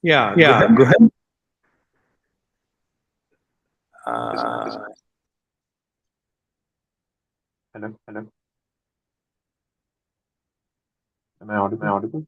Yeah, go Yeah, ahead. go ahead. Uh, Hello, hello. Am I audible?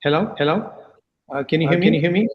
Hello. Hello. Can you hear Can me? you hear me?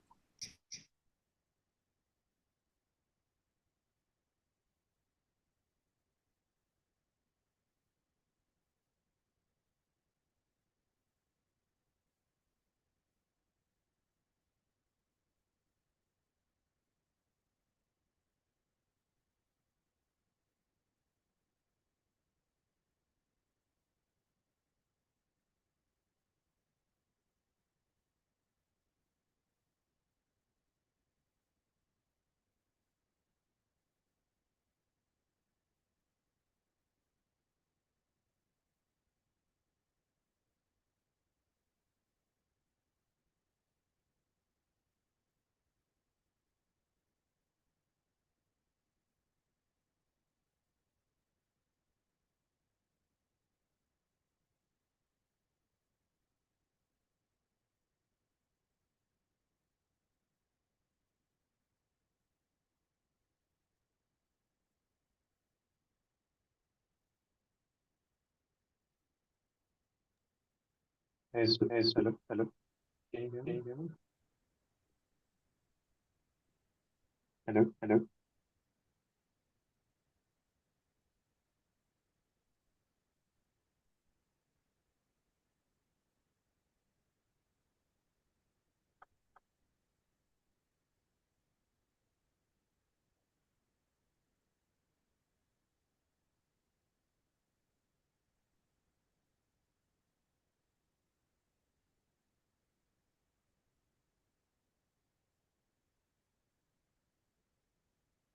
Yes, yes, hello, hello. Can you hear me? Hello, hello.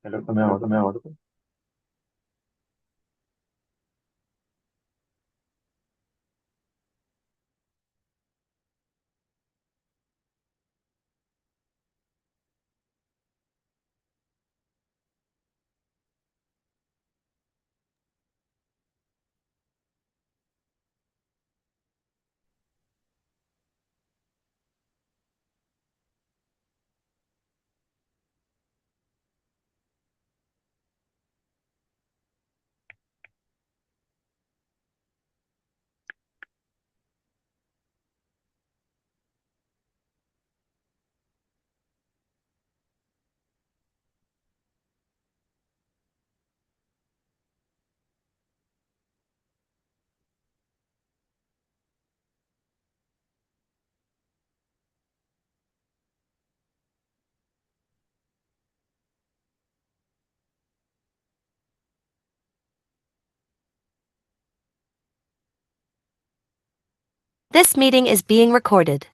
Hello, am I audible? Am I audible? This meeting is being recorded.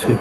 சரி.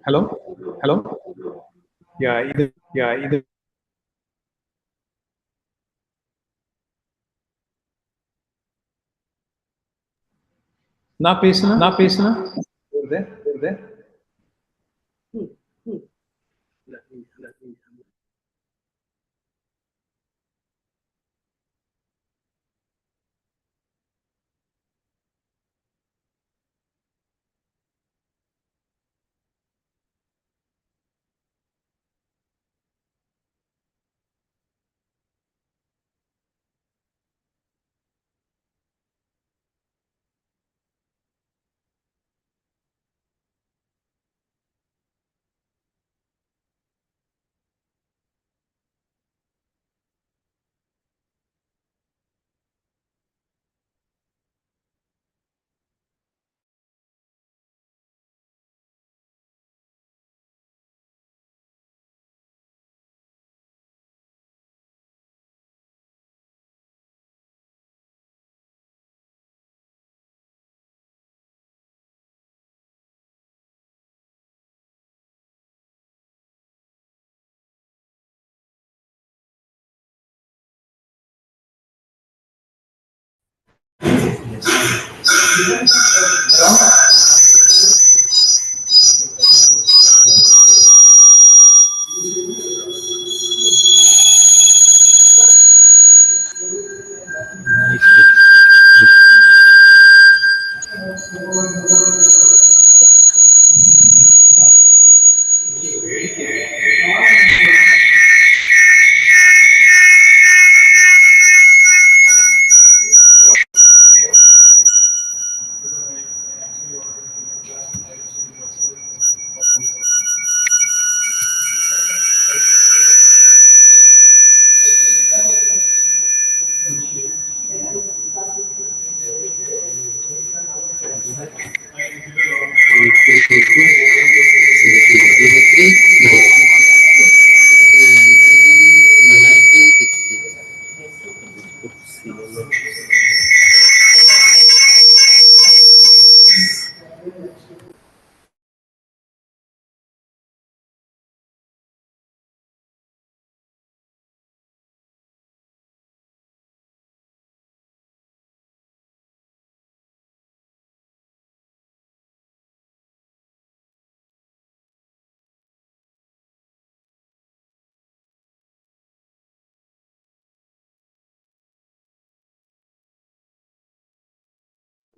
Hello? Hello? இது நான் பேசுனா? வருது, வருது.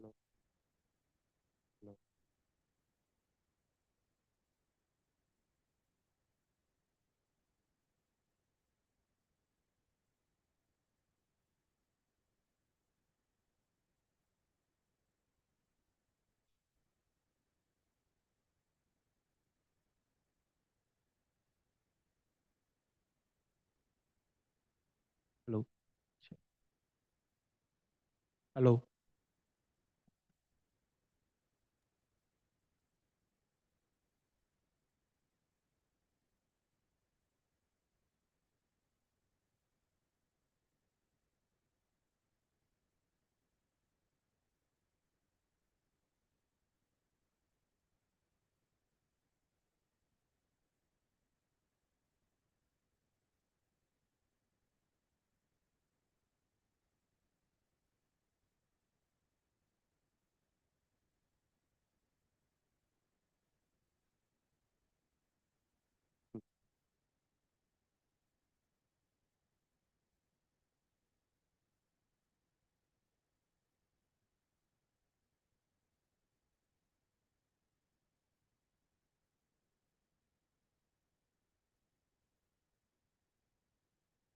No, no. Hello. Hello.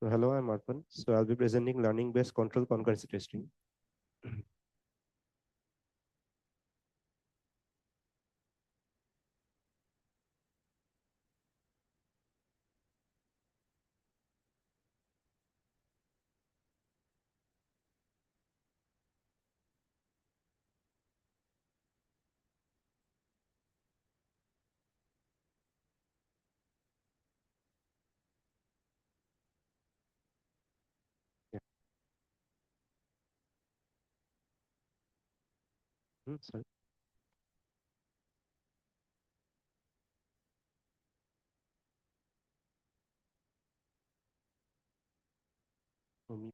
So hello, I'm Arpan. So I'll be presenting learning-based control concurrency testing. Yeah. Sorry. Me.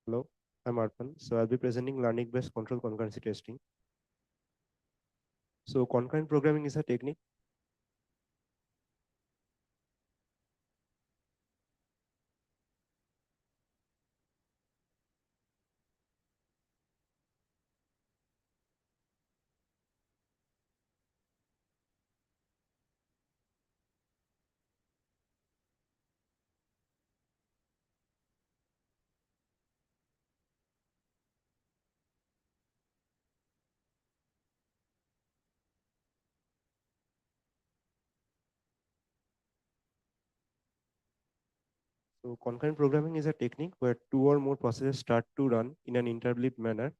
Hello, I'm Arpan. So I'll be presenting learning-based control concurrency testing. So concurrent programming is a technique. So concurrent programming is a technique where two or more processes start to run in an interleaved manner,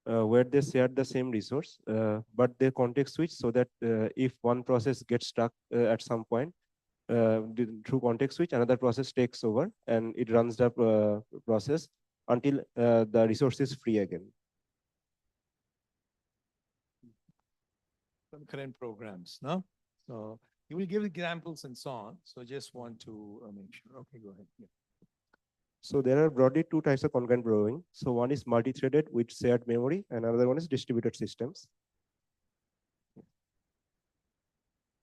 where they share the same resource, but they context switch so that if one process gets stuck at some point, through context switch, another process takes over and it runs the process until the resource is free again. Concurrent programs, no? So You will give examples and so on. So just want to make sure. Okay, go ahead. Yeah. So there are broadly two types of concurrent programming. So one is multi-threaded with shared memory, and another one is distributed systems.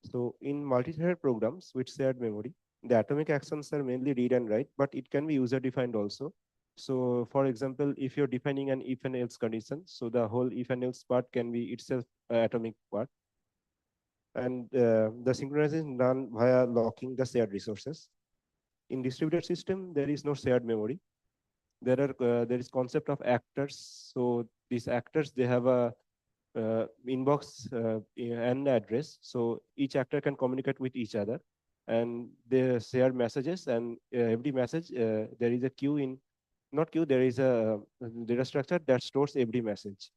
So in multi-threaded programs with shared memory, the atomic actions are mainly read and write, but it can be user-defined also. So for example, if you're defining an if and else condition, so the whole if and else part can be itself an atomic part. And the synchronization is done via locking the shared resources. In distributed system, there is no shared memory. There is concept of actors. So these actors, they have a inbox and address. So each actor can communicate with each other, and they share messages. And every message, there is a queue in, not queue. There is a data structure that stores every message.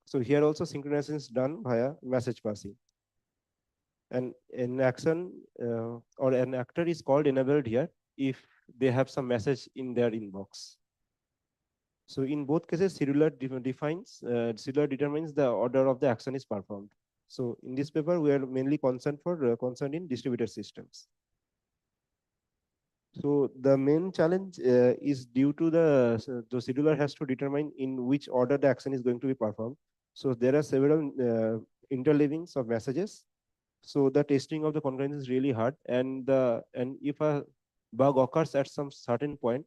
So here also synchronization is done via message passing. And an action or an actor is called enabled here if they have some message in their inbox. So in both cases, scheduler determines the order of the action is performed. So in this paper, we are mainly concerned in distributed systems. So the main challenge is due to the scheduler has to determine in which order the action is going to be performed. So there are several interleavings of messages. So the testing of the concurrence is really hard, and if a bug occurs at some certain point,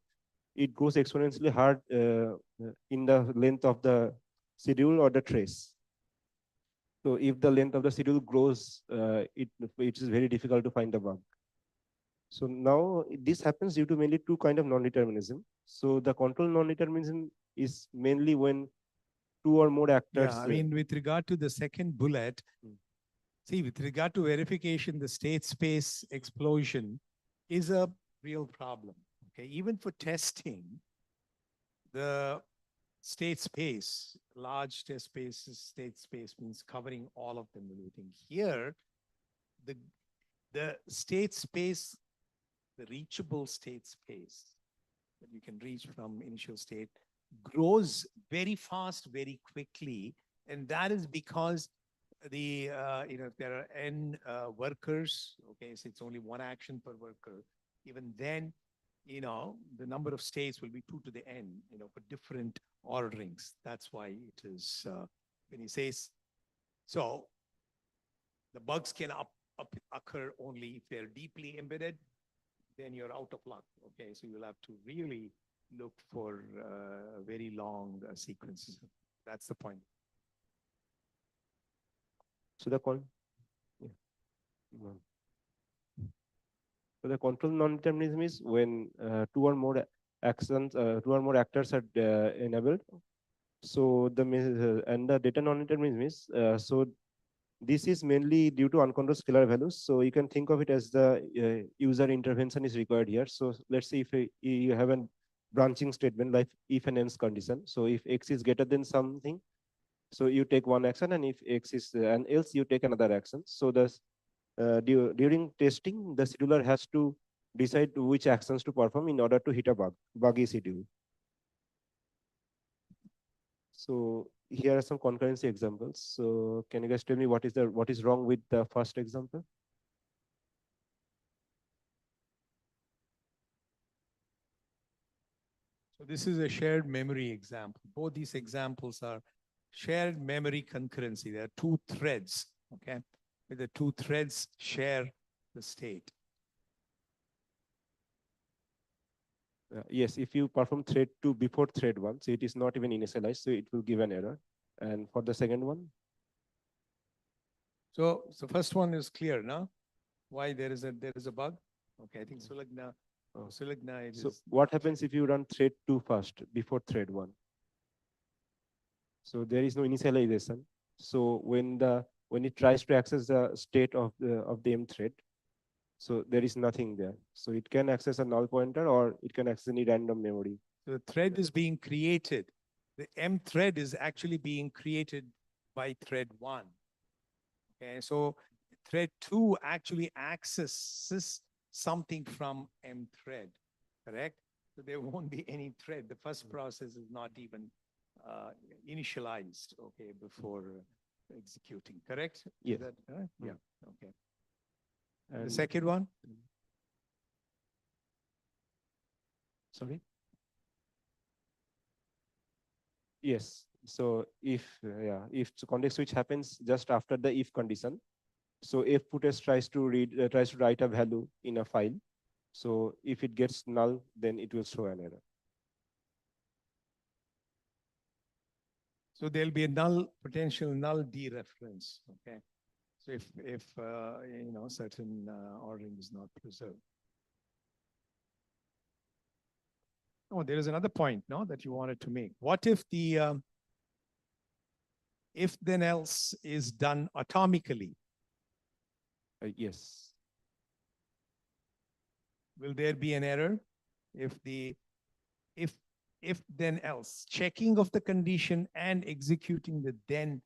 it goes exponentially hard in the length of the schedule or the trace. So if the length of the schedule grows, it is very difficult to find the bug. So now this happens due to mainly two kind of non-determinism. So the control non-determinism is mainly when two or more actors. Yeah, I mean, with regard to the second bullet, see, with regard to verification, the state space explosion is a real problem. Okay, even for testing, the state space, large test spaces, state space means covering all of them. Here, the state space, the reachable state space that you can reach from initial state grows very fast, very quickly. And that is because the, there are n workers, okay, so it's only one action per worker. Even then, the number of states will be 2 to the n, for different orderings. That's why it is, when he says, so the bugs can occur only if they're deeply embedded, then you're out of luck, okay? So you'll have to really look for very long sequences. That's the point. So the control non-determinism is when two or more actors are enabled. So and the data non-determinism is so this is mainly due to uncontrolled scalar values. So you can think of it as the user intervention is required here. So let's say if you have a branching statement like if and else condition. So if x is greater than something, so you take one action, and if x is and else you take another action. So during testing, the scheduler has to decide which actions to perform in order to hit a buggy schedule. So here are some concurrency examples. So can you guys tell me what is wrong with the first example? So this is a shared memory example. Both these examples are shared memory concurrency. There are two threads, okay? Where the two threads share the state. Yes, if you perform thread 2 before thread 1, so it is not even initialized, so it will give an error. And for the second one? So first one is clear now. Why there is a bug? Okay, I think Sulagna. Sulagna So what happens if you run thread 2 first before thread 1? So there is no initialization. So when it tries to access the state of the M thread, so there is nothing there. So it can access a null pointer or it can access any random memory. The thread is being created. The M thread is actually being created by thread 1. Okay, so thread 2 actually accesses something from M thread, correct? So there won't be any thread. The first process is not even initialized, okay, before executing, correct? Yes. Yeah, okay. The And second one? Sorry? yes, so if the context switch happens just after the if condition, so if footage tries to write a value in a file, so if it gets null, then it will show an error. So there'll be a potential null dereference. Okay. So if you know, certain ordering is not preserved. Oh, there is another point, no, that you wanted to make. What if the if then else is done atomically? Yes. Will there be an error if the if then else checking of the condition and executing the then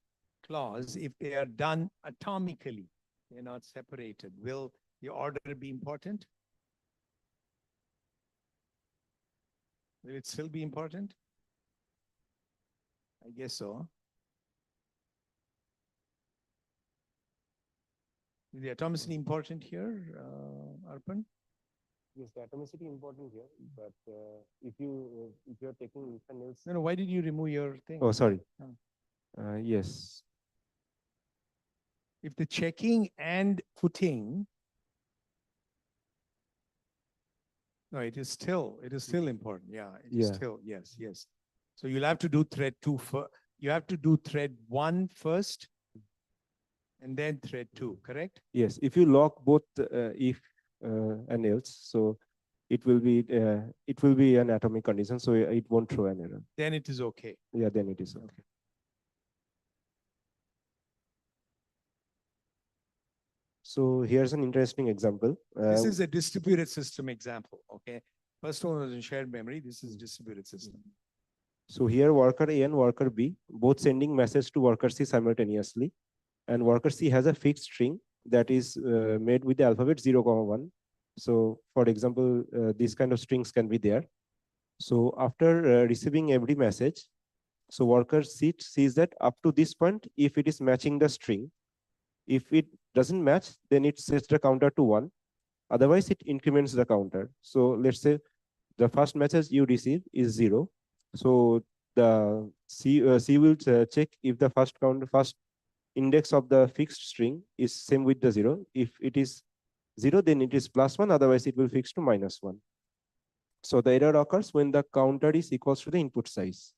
clause, if they are done atomically, they're not separated, will the order be important? Will it still be important? I guess so. Is the atomicity important here, Arpan? Yes, the atomicity important here, but if you're taking anything else. No, why did you remove your thing? Oh, sorry. Oh. Yes. If the checking and putting, no, it is still important. Yeah, it is still, yes. So you'll have to do thread 2 first. You have to do thread 1 first, and then thread 2, correct? Yes, if you lock both if and else, so it will be an atomic condition, so it won't throw an error. Then it is okay. Yeah, then it is okay. So here's an interesting example. This is a distributed system example, okay? First one was in shared memory. This is distributed system. So here worker A and worker B both sending message to worker C simultaneously, and worker C has a fixed string that is made with the alphabet 0, 1. So for example, these kind of strings can be there. So after receiving every message, so worker C sees that up to this point, if it is matching the string, if it doesn't match, then it sets the counter to 1. Otherwise, it increments the counter. So let's say the first message you receive is 0. So the C will check if the first index of the fixed string is same with the 0. If it is 0, then it is +1. Otherwise, it will fix to -1. So the error occurs when the counter is equals to the input size,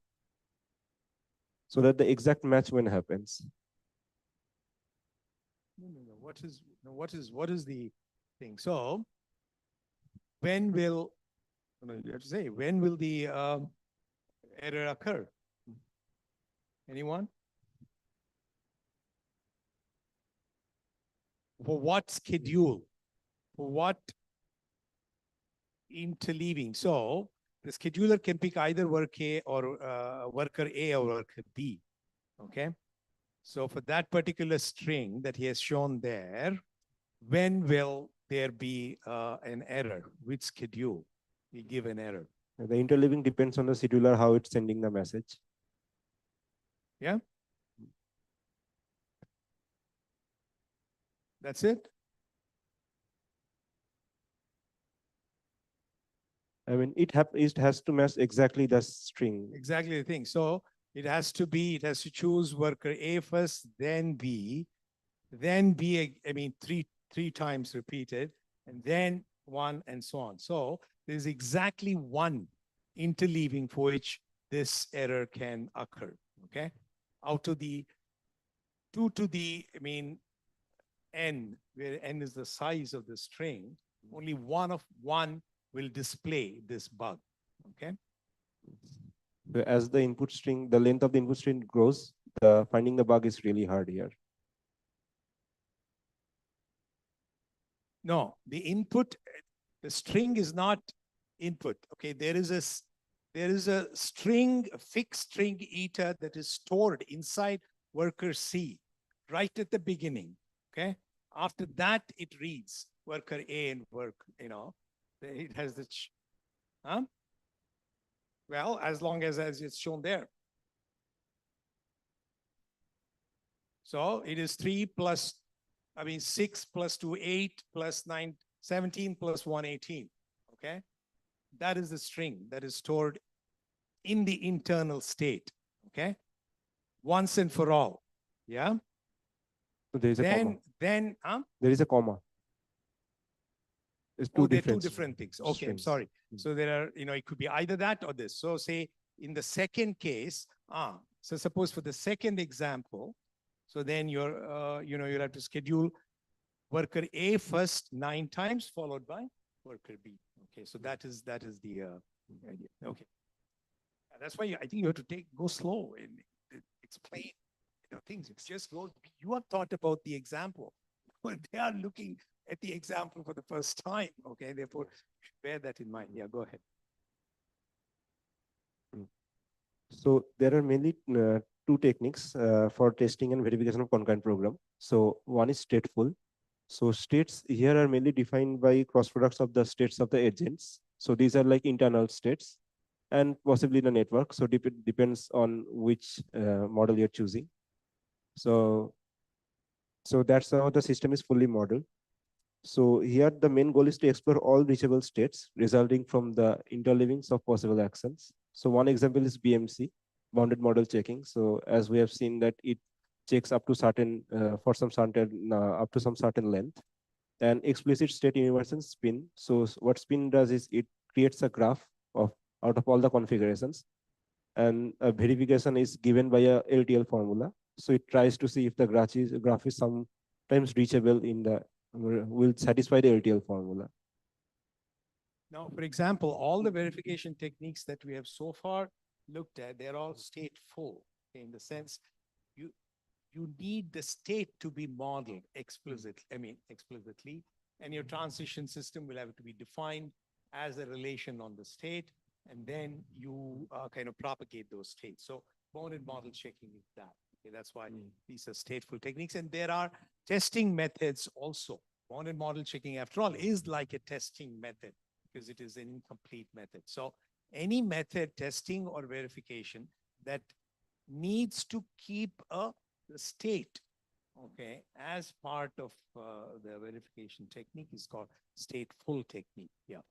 so that the exact match when happens. No. What is the thing? So when will, you have to say, when will the error occur? Anyone? For what schedule? For what interleaving? So the scheduler can pick either worker A or worker B. Okay. So for that particular string that he has shown there, when will there be an error? Which schedule we give an error? The interleaving depends on the scheduler, how it's sending the message. Yeah. That's it. I mean, it has to match exactly the string. Exactly the thing. So it has to choose worker A first, then B, I mean, three times repeated, and then 1, and so on. So there's exactly 1 interleaving for which this error can occur. Okay. Out of the 2 to the, I mean, n, where n is the size of the string, only 1 of 1 will display this bug. Okay. As the length of the input string grows, finding the bug is really hard here. No, the string is not input. Okay, there is a string, a fixed string eta that is stored inside worker C right at the beginning. Okay, after that it reads worker A and it has the well, as long as it's shown there. So it is 3 plus I mean, 6 plus 2, 8 plus 9, 17 plus 1, 18. Okay. That is the string that is stored in the internal state. Okay. Once and for all. Yeah. So there is a comma. Then, There is a comma. It's two they're two different different things. Okay, I'm strings. sorry. So there are, it could be either that or this. So say in the second case, so suppose for the second example, so then you'll have to schedule worker A first 9 times, followed by worker B. Okay, so that is the idea. Okay, that's why I think you have to go slow and explain things. It's just you have thought about the example, but they are looking at the example for the first time. Okay, therefore bear that in mind. Yeah, go ahead. So there are mainly two techniques for testing and verification of concurrent program. So one is stateful. So states here are mainly defined by cross products of the states of the agents. So these are like internal states and possibly the network. So depends on which model you're choosing. So that's how the system is fully modeled. So here the main goal is to explore all reachable states resulting from the interleavings of possible actions. So one example is BMC, bounded model checking. So as we have seen that it checks up to certain for some certain up to some certain length, and explicit state inversion spin. So what spin does is it creates a graph of out of all the configurations, and a verification is given by a LTL formula. So it tries to see if the graph is sometimes reachable in the will satisfy the LTL formula. Now, for example, all the verification techniques that we have so far looked at, they're all stateful in the sense you need the state to be modeled explicitly, and your transition system will have to be defined as a relation on the state, and then you kind of propagate those states. So bounded model checking is that. Okay, that's why these are stateful techniques, and there are testing methods also. Bounded model checking, after all, is like a testing method because it is an incomplete method. So any method, testing or verification, that needs to keep the state, okay, as part of the verification technique is called stateful technique. Yeah.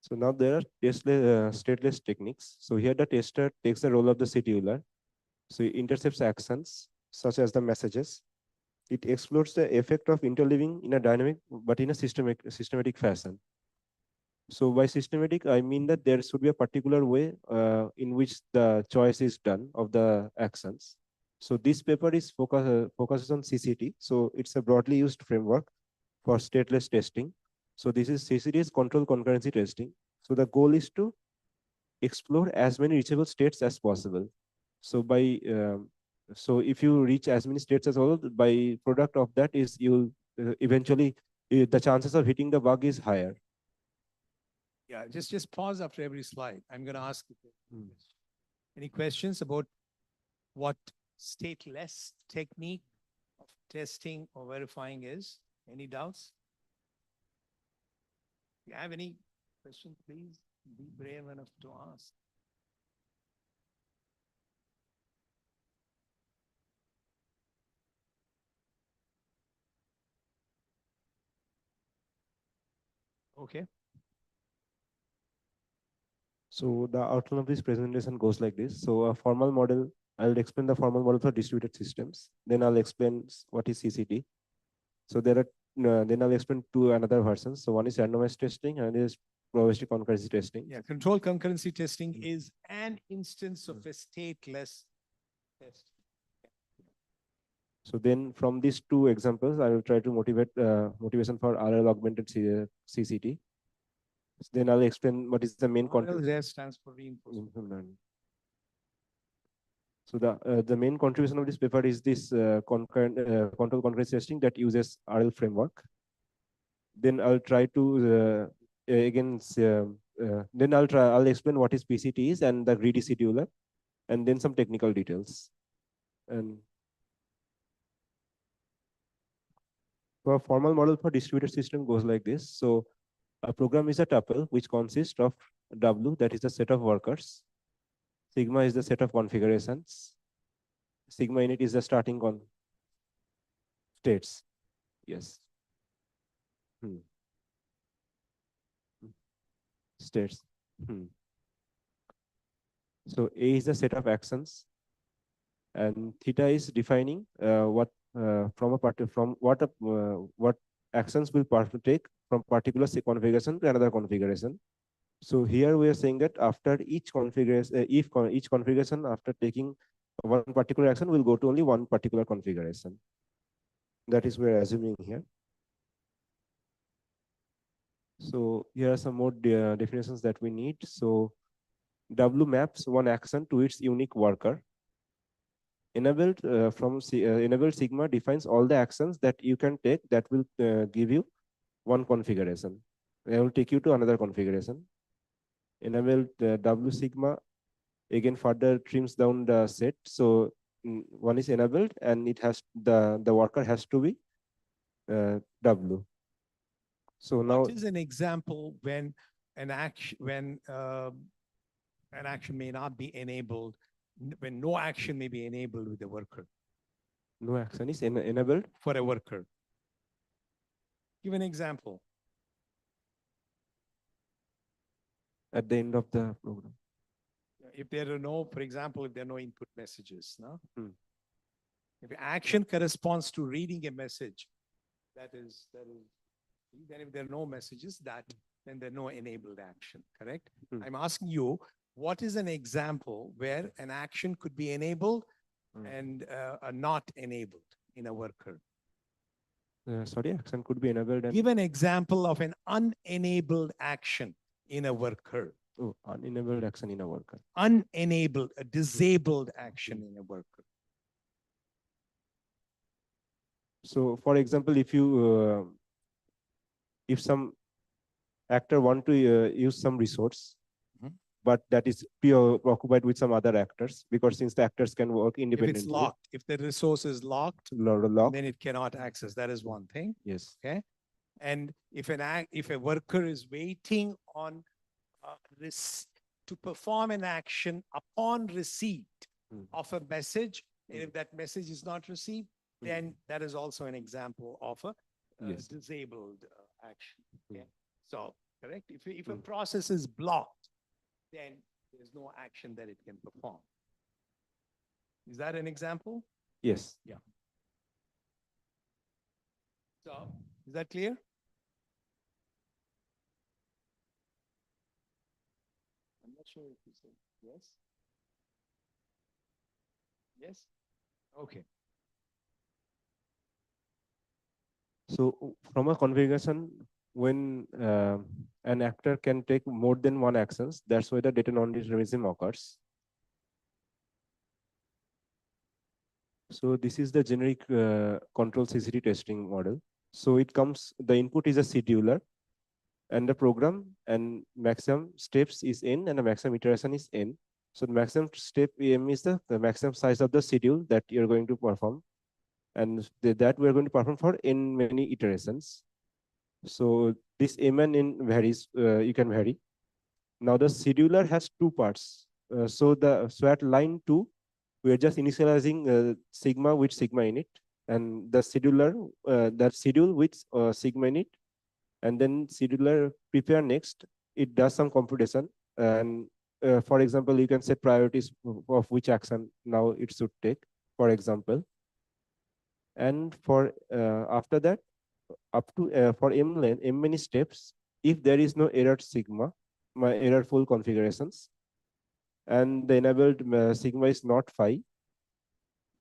So now there are stateless techniques. So here the tester takes the role of the scheduler. So it intercepts actions such as the messages. It explores the effect of interleaving in a dynamic but in a systematic fashion. So by systematic, I mean that there should be a particular way in which the choice is done of the actions. So this paper is focuses on CCT. So it's a broadly used framework for stateless testing. So this is CCT is control concurrency testing. So the goal is to explore as many reachable states as possible. So by so if you reach as many states as possible, by product of that is you eventually the chances of hitting the bug is higher. Yeah, just pause after every slide. I'm going to ask you any questions about what stateless technique of testing or verifying is? Any doubts? If you have any questions, please be brave enough to ask. Okay. So the outline of this presentation goes like this. So a formal model, I'll explain the formal model for distributed systems. Then I'll explain what is CCT. So there are then I'll explain two another versions. So one is randomized testing and is probabilistic concurrency testing. Yeah, control concurrency testing is an instance of a stateless test. So then from these two examples, I will try to motivate motivation for RL augmented CCT. Then I'll explain what is the main contribution. RL stands for reinforcement. So the main contribution of this paper is this control concurrency testing that uses RL framework. Then I'll try to then I'll explain what is PCT is and the greedy scheduler, and then some technical details. And so a formal model for distributed system goes like this. So a program is a tuple which consists of W, that is the set of workers. Sigma is the set of configurations. Sigma init is the starting States. Yes. States. So A is the set of actions, and theta is defining what from a part from what actions will take from particular configuration to another configuration. So here we are saying that after each configuration, each configuration after taking one particular action will go to only one particular configuration. That is we are assuming here. So here are some more definitions that we need. So W maps one action to its unique worker. Enabled enabled sigma defines all the actions that you can take that will give you one configuration. I will take you to another configuration. Enabled W sigma again further trims down the set. So one is enabled and it has the worker has to be W. So now what is an example when an action may not be enabled, when no action may be enabled with the worker? no action is enabled for a worker. Give an example. at the end of the program. If there are no, for example, if there are no input messages, no? If action corresponds to reading a message, then if there are no messages, then there are no enabled action, correct? I'm asking you, what is an example where an action could be enabled and not enabled in a worker? Sorry, action could be enabled. And give an example of an unenabled action in a worker. Oh, unenabled action in a worker. Unenabled, a disabled action in a worker. So, for example, if some actor want to use some resource, but that is occupied with some other actors, because since the actors can work independently. If it's locked, if the resource is locked, then it cannot access. That is one thing. Yes. Okay. And if a worker is waiting on to perform an action upon receipt of a message, and if that message is not received, then that is also an example of a disabled action. Okay. So, correct. If a process is blocked, then there's no action that it can perform. Is that an example? Yes. Yeah. So, is that clear? I'm not sure if you said yes. Yes? Okay. So from a configuration, when an actor can take more than one actions, that's why the data non-determinism occurs. So this is the generic control CCT testing model. So it comes, the input is a scheduler and the program, and maximum steps is n and the maximum iteration is n. So the maximum step m is the maximum size of the schedule that you're going to perform. And that we're going to perform for n many iterations. So this m and n varies, you can vary. Now the scheduler has two parts. So at line 2, we're just initializing sigma with sigma in it, and the scheduler that schedule with sigma in it, and then scheduler prepare next. It does some computation, and for example, you can set priorities of which action now it should take, for example. And for after that, up to for m many steps, if there is no error sigma, my error full configurations, and the enabled sigma is not phi,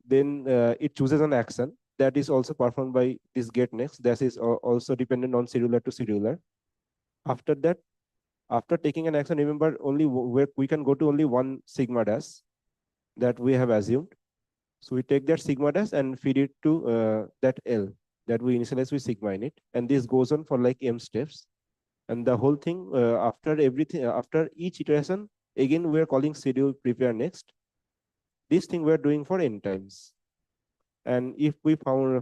then it chooses an action that is also performed by this get next. That is also dependent on scheduler to scheduler. After that, after taking an action, remember only where we can go to only one sigma dash that we have assumed. So we take that sigma dash and feed it to that L that we initialize with sigma in it. And this goes on for like m steps. And the whole thing, after each iteration, again, we're calling schedule prepare next. This thing we're doing for n times. And if we find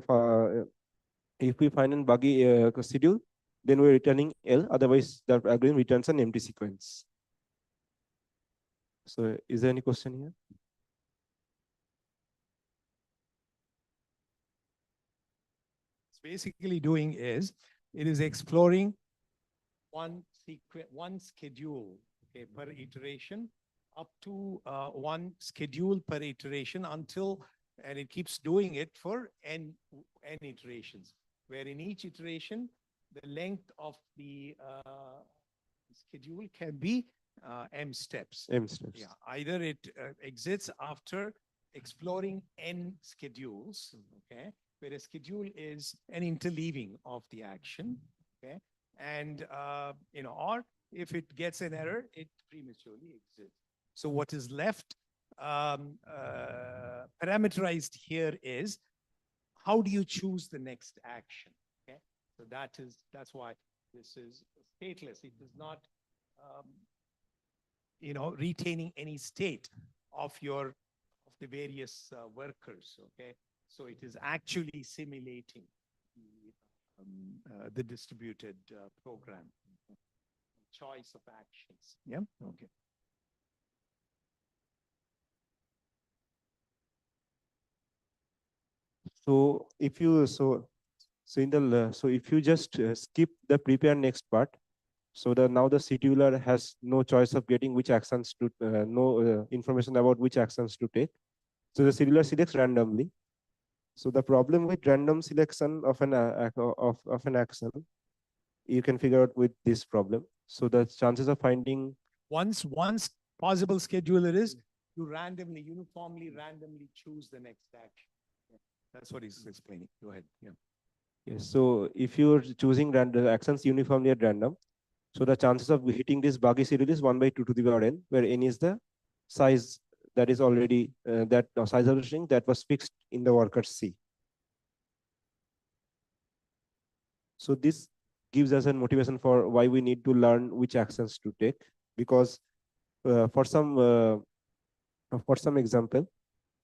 a buggy schedule, then we're returning L. Otherwise, the algorithm returns an empty sequence. So is there any question here? basically doing is, it is exploring one schedule, okay, per iteration, up to one schedule per iteration until, and it keeps doing it for n iterations, where in each iteration, the length of the schedule can be m steps. M steps. Yeah, either it exits after exploring n schedules, okay, where a schedule is an interleaving of the action, okay, and or if it gets an error, it prematurely exits. So what is left parameterized here is, how do you choose the next action? Okay, so that's why this is stateless. It does not retaining any state of the various workers. Okay, so it is actually simulating the distributed program choice of actions. Yeah. Okay. So if you if you just skip the prepare next part, so now the scheduler has no choice of getting which actions to no information about which actions to take. So the scheduler selects randomly. So the problem with random selection of an action, you can figure out with this problem. So the chances of finding once possible scheduler is, you uniformly randomly choose the next action. Yeah. That's what he's explaining. Go ahead. Yeah. Yes. So if you're choosing random actions uniformly at random, so the chances of hitting this buggy schedule is 1/2 to the power n, where n is the size that is already size of the string that was fixed in the worker C. So this gives us a motivation for why we need to learn which actions to take, because for some example,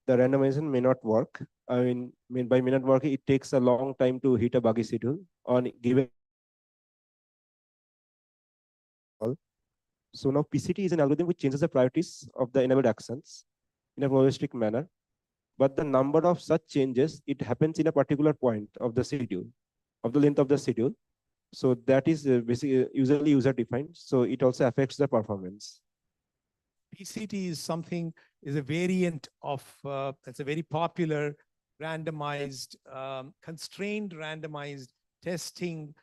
the randomization may not work. I mean by may not work, it takes a long time to hit a buggy schedule on given. So now PCT is an algorithm which changes the priorities of the enabled actions in a probabilistic manner, but the number of such changes, it happens in a particular point of the schedule, of the length of the schedule. So that is basically usually user defined. So it also affects the performance. PCT is a variant of, it's a very popular randomized, constrained randomized testing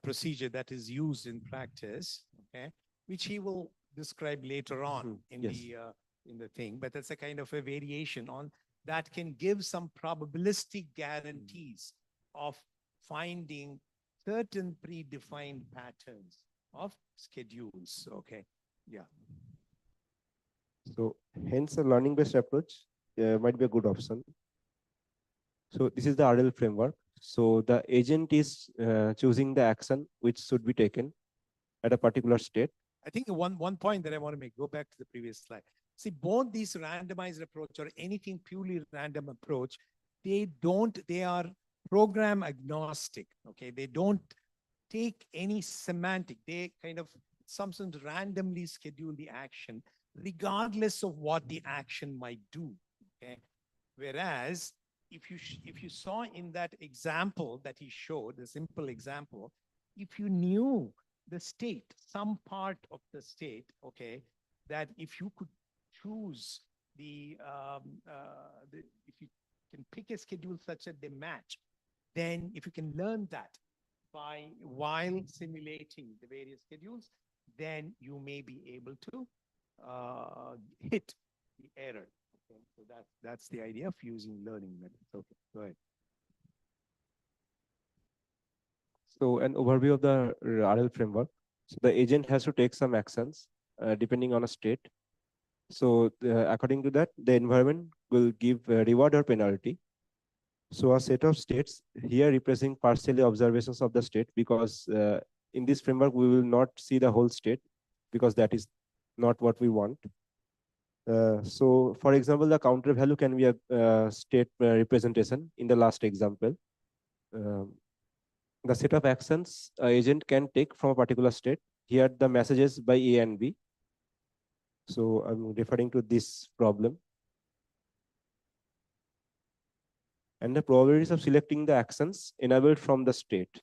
procedure that is used in practice, okay, which he will describe later on in the thing. But that's a kind of a variation on that can give some probabilistic guarantees of finding certain predefined patterns of schedules. Okay. Yeah. So hence a learning-based approach might be a good option. So this is the RL framework. So the agent is choosing the action which should be taken at a particular state. I think one point that I want to make, go back to the previous slide. See, both these randomized approach or anything purely random approach, they are program agnostic. Okay, they don't take any semantic. They kind of some sense randomly schedule the action regardless of what the action might do. Okay, whereas if you saw in that example that he showed, the simple example, if you knew the state, some part of the state, okay, that if you could choose if you can pick a schedule such that they match, then if you can learn that while simulating the various schedules, then you may be able to hit the error. Okay, so that's the idea of using learning methods. Okay, go ahead. So an overview of the RL framework. So the agent has to take some actions depending on a state. So according to that, the environment will give a reward or penalty. So a set of states here representing partially observations of the state, because in this framework, we will not see the whole state because that is not what we want. So for example, the counter value can be a state representation in the last example. The set of actions agent can take from a particular state. Here the messages by A and B. So I'm referring to this problem. and the probabilities of selecting the actions enabled from the state.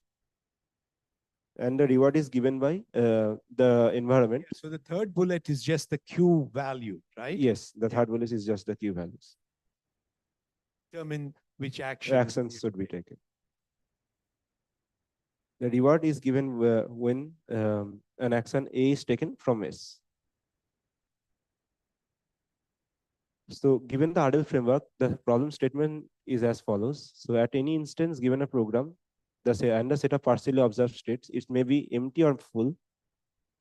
And the reward is given by the environment. So the third bullet is just the Q value, right? Yes, the third bullet is just the Q values. Determine which Actions should be taken. The reward is given when an action A is taken from S. So given the RL framework, the problem statement is as follows. So at any instance given a program, the set of partially observed states, it may be empty or full,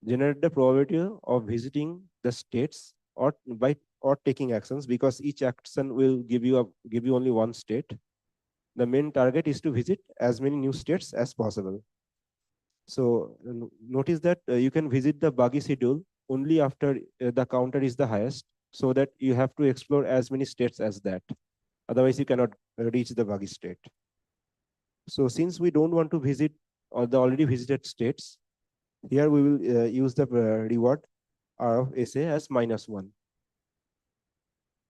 generate the probability of visiting the states or taking actions, because each action will give you only one state. The main target is to visit as many new states as possible. So notice that you can visit the buggy schedule only after the counter is the highest, so that you have to explore as many states as that. Otherwise, you cannot reach the buggy state. So since we don't want to visit the already visited states, here we will use the reward R of SA as -1.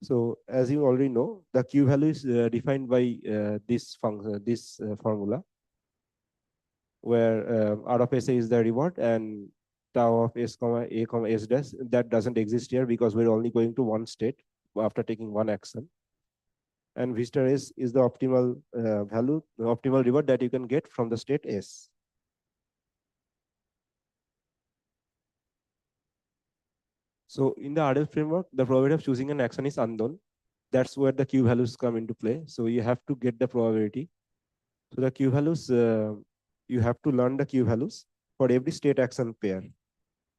So as you already know, the Q value is defined by this function, this formula, where R of SA is the reward and tau of S comma A comma S dash, that doesn't exist here because we're only going to one state after taking one action. And visitor S is the optimal value, the optimal reward that you can get from the state S. So in the RL framework, the probability of choosing an action is unknown. That's where the Q values come into play. So you have to get the probability. So the Q values, you have to learn the Q values for every state action pair.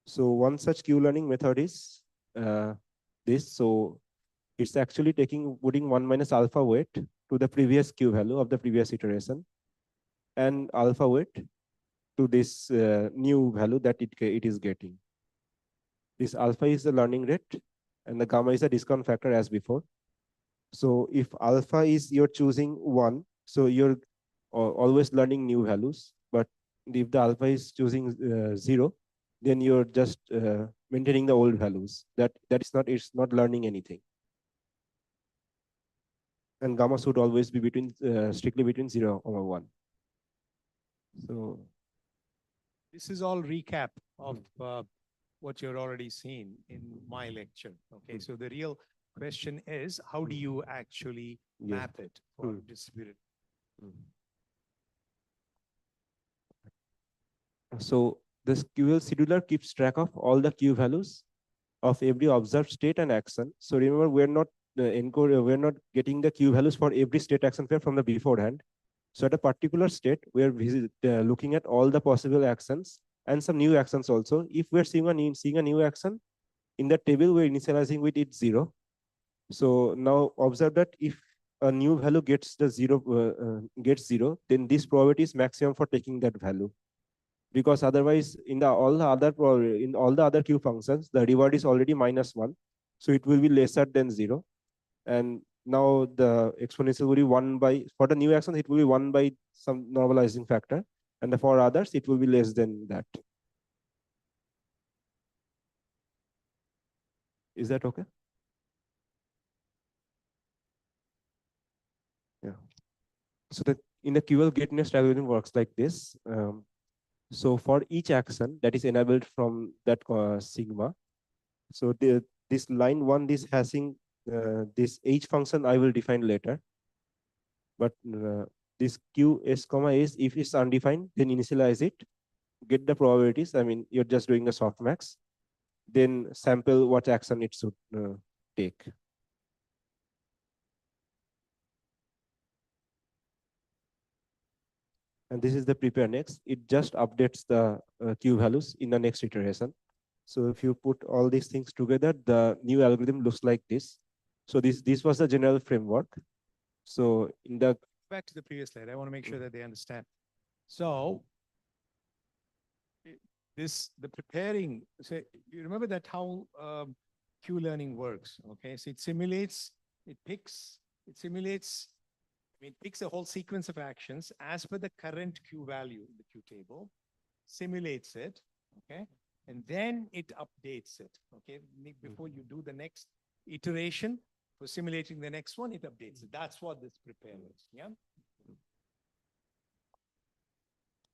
So one such Q learning method is this. So it's actually putting 1 minus alpha weight to the previous Q value of the previous iteration, and alpha weight to this new value that it is getting. This alpha is the learning rate and the gamma is the discount factor as before. So if alpha is you're choosing 1, so you're always learning new values. But if the alpha is choosing 0, then you're just maintaining the old values. It's not learning anything. And gamma should always be strictly between 0 and 1. So this is all recap of what you're already seen in my lecture. Okay, so the real question is, how do you actually map it for distributed? So this QL scheduler keeps track of all the Q values of every observed state and action. So remember, we're not we're not getting the Q values for every state action pair from the beforehand. So at a particular state, we're looking at all the possible actions and some new actions also. If we're seeing a new action, in the table, we're initializing with it 0. So now observe that if a new value gets the 0, then this probability is maximum for taking that value. Because otherwise, in all the other Q functions, the reward is already -1, so it will be lesser than 0. And now the exponential will be 1 by, for the new actions, it will be 1 by some normalizing factor, and for others, it will be less than that. Is that okay? Yeah. So in the QL get next algorithm works like this. So for each action that is enabled from that sigma, so this line 1 is hashing this H function I will define later. But this Q S comma S, if it's undefined, then initialize it, get the probabilities. I mean, you're just doing a softmax, then sample what action it should take. And this is the prepare next. It just updates the Q values in the next iteration. So if you put all these things together, the new algorithm looks like this. So this was the general framework. So in the back to the previous slide, I want to make sure that they understand. So the preparing, so you remember that how Q learning works, okay? So it simulates, it picks a whole sequence of actions as per the current Q value in the Q table, simulates it, okay? And then it updates it, okay? Before you do the next iteration For simulating the next one, it updates it. That's what this prepare is. Yeah.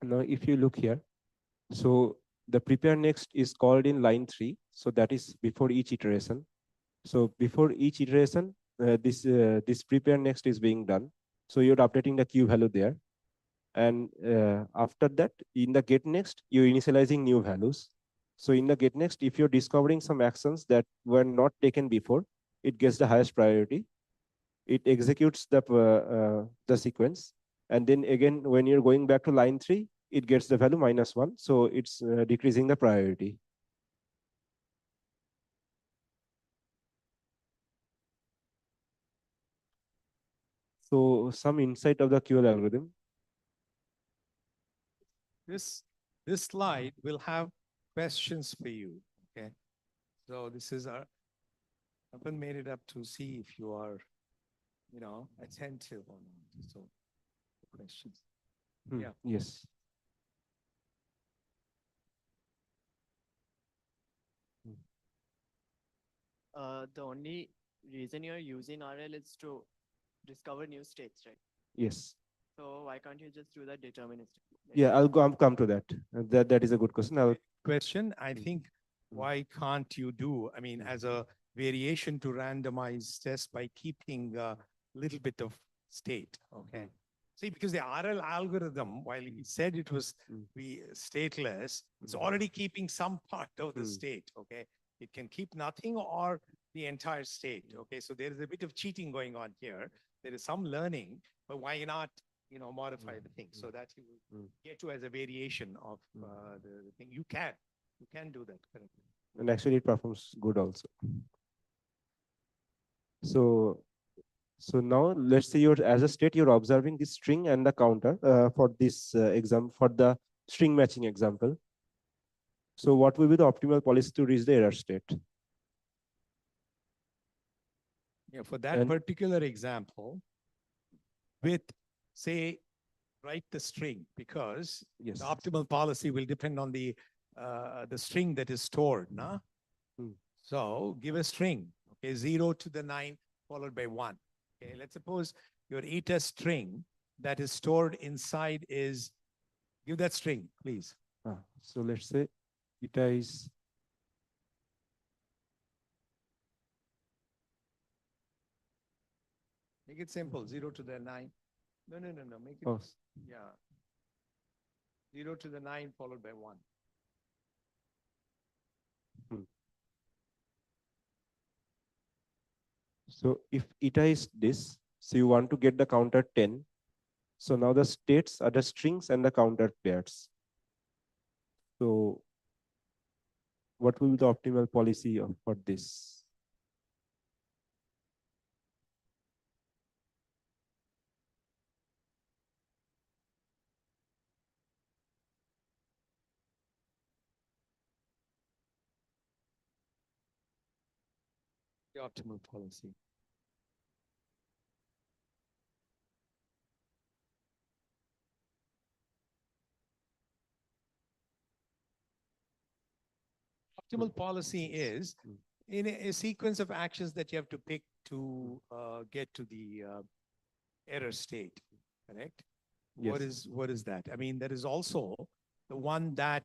Now, if you look here, so the prepare next is called in line 3. So that is before each iteration. So before each iteration, this prepare next is being done. So you're updating the Q value there. And after that, in the get next, you're initializing new values. So in the get next, if you're discovering some actions that were not taken before, it gets the highest priority. It executes the sequence. And then again, when you're going back to line 3, it gets the value -1. So it's decreasing the priority. So some insight of the QL algorithm. This slide will have questions for you. Okay. So this is our, I haven't made it up to see if you are, attentive or not. So questions. Yeah. Yes. The only reason you're using RL is to discover new states, right? Yes. So why can't you just do that deterministically? Yeah, I'll come to that. That is a good question. Question. I think Mm. why can't you do, I mean, as a variation to randomize test by keeping a little bit of state. Okay. See, because the RL algorithm, while he said it was be stateless, it's already keeping some part of the state. Okay. It can keep nothing or the entire state. Okay. So there is a bit of cheating going on here. There is some learning, but why not, modify the thing so that you will get to as a variation of the thing. You can do that correctly. And actually it performs good also. So now let's say you're as a state, you're observing this string and the counter for this exam, for the string matching example. So what will be the optimal policy to reach the error state? Yeah, for that particular example, with say, write the string, because Yes. the optimal policy will depend on the string that is stored. Nah? So give a string, okay, 0 to the 9 followed by 1. Okay, let's suppose your eta string that is stored inside is, give that string, please. So let's say eta is Make it simple, 0 to the 9. No, make it, yeah. 0 to the 9 followed by 1. So if eta is this, so you want to get the counter 10. So now the states are the strings and the counter pairs. So what will be the optimal policy for this? The optimal policy. Optimal policy is in a sequence of actions that you have to pick to get to the error state, correct? Yes. What is that? I mean, there is also the one that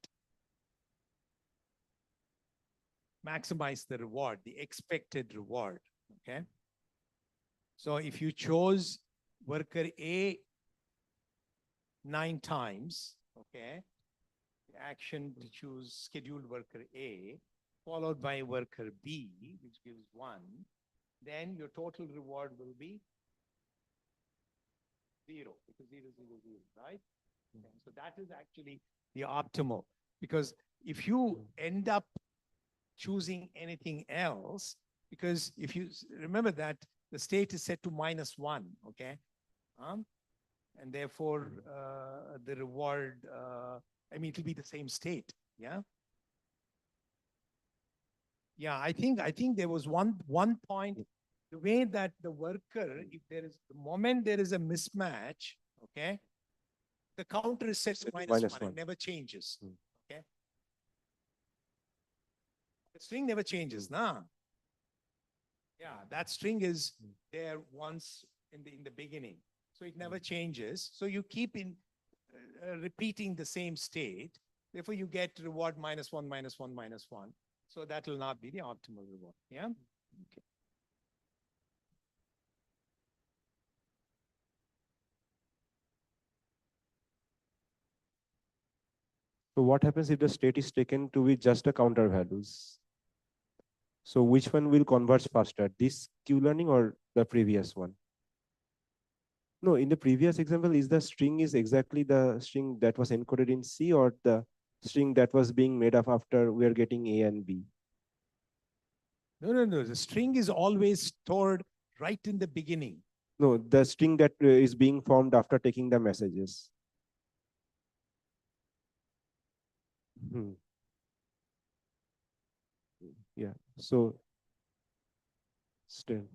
maximize the reward, the expected reward, okay? So if you chose worker A 9 times, okay, the action to choose scheduled worker A, followed by worker B, which gives 1, then your total reward will be 0, because 0, 0, 0, right? Okay. So that is actually the optimal, because if you end up choosing anything else, because if you remember that the state is set to -1, okay? And therefore, the reward, I mean, it'll be the same state, yeah? Yeah, I think there was one point, the way that the worker, if there is, the moment there is a mismatch, okay, the counter is set to -1, it never changes, okay? The string never changes, nah? Yeah, that string is there once in the beginning. So it never changes. So you keep repeating the same state. Therefore, you get reward -1, -1, -1. So that will not be the optimal reward. Yeah. Okay. So what happens if the state is taken to be just a counter values? So which one will converge faster, this Q-learning or the previous one? No, in the previous example, is the string is exactly the string that was encoded in C or the string that was being made up after we are getting A and B? No. The string is always stored right in the beginning. No, the string that is being formed after taking the messages. Hmm. Yeah. So still.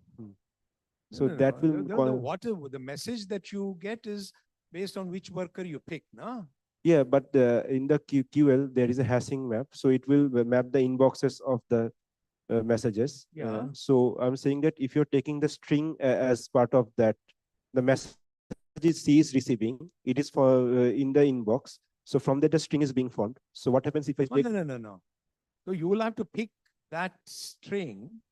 So that will The message that you get is based on which worker you pick, no? Yeah, but in the QL there is a hashing map, so it will map the inboxes of the messages. Yeah. So I'm saying that if you're taking the string as part of that, the message C is receiving, it is for in the inbox. So from that the string is being formed. So what happens if I take? No. So you will have to pick that string,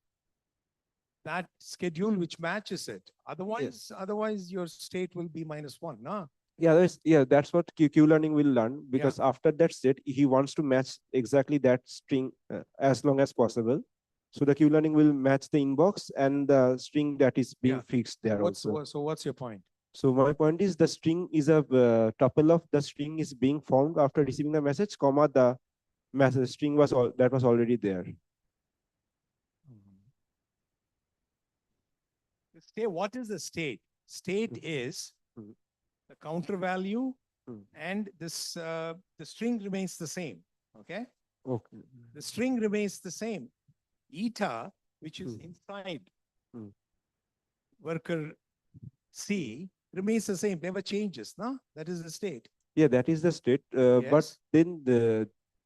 that schedule which matches it. Otherwise your state will be -1, no? Yeah, that's what Q-learning will learn, because after that state, he wants to match exactly that string as long as possible. So the Q-learning will match the inbox and the string that is being fixed there also. So what's your point? So my point is the string is a tuple of the string is being formed after receiving the message, comma the message string was that was already there. The state, what is the state? State is the counter value, and this the string remains the same. Okay. Okay. The string remains the same. Eta, which is inside worker C, remains the same, never changes. No, that is the state. Yeah, that is the state. Yes. But then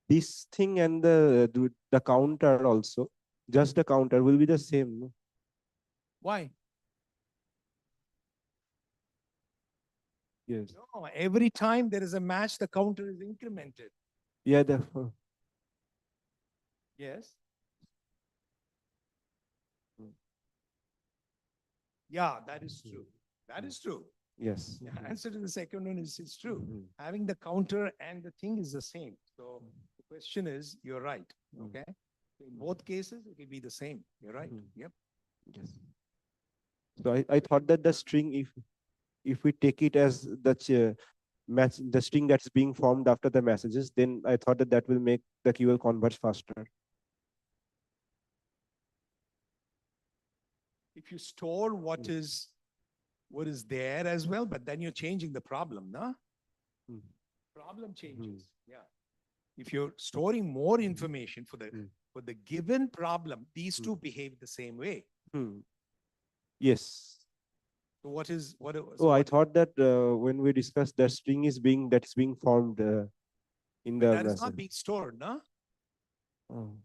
this thing and the counter also, just the counter will be the same. No? Why? Yes. No, every time there is a match, the counter is incremented. Yeah, Yes. Yeah, that is true. That is true. Yes. The answer to the second one is true. Having the counter and the thing is the same. So the question is, you're right. Okay. In both cases, it will be the same. You're right. Yep. Yes. So I thought that the string, if we take it as the match, the string that's being formed after the messages, then I thought that will make the QL converge faster. If you store what is there as well, but then you're changing the problem, no? Problem changes. Yeah. If you're storing more information for the given problem, these two behave the same way. Yes. So what is what? I thought that when we discussed the string is being formed in the that message. is not being stored, no? Oh.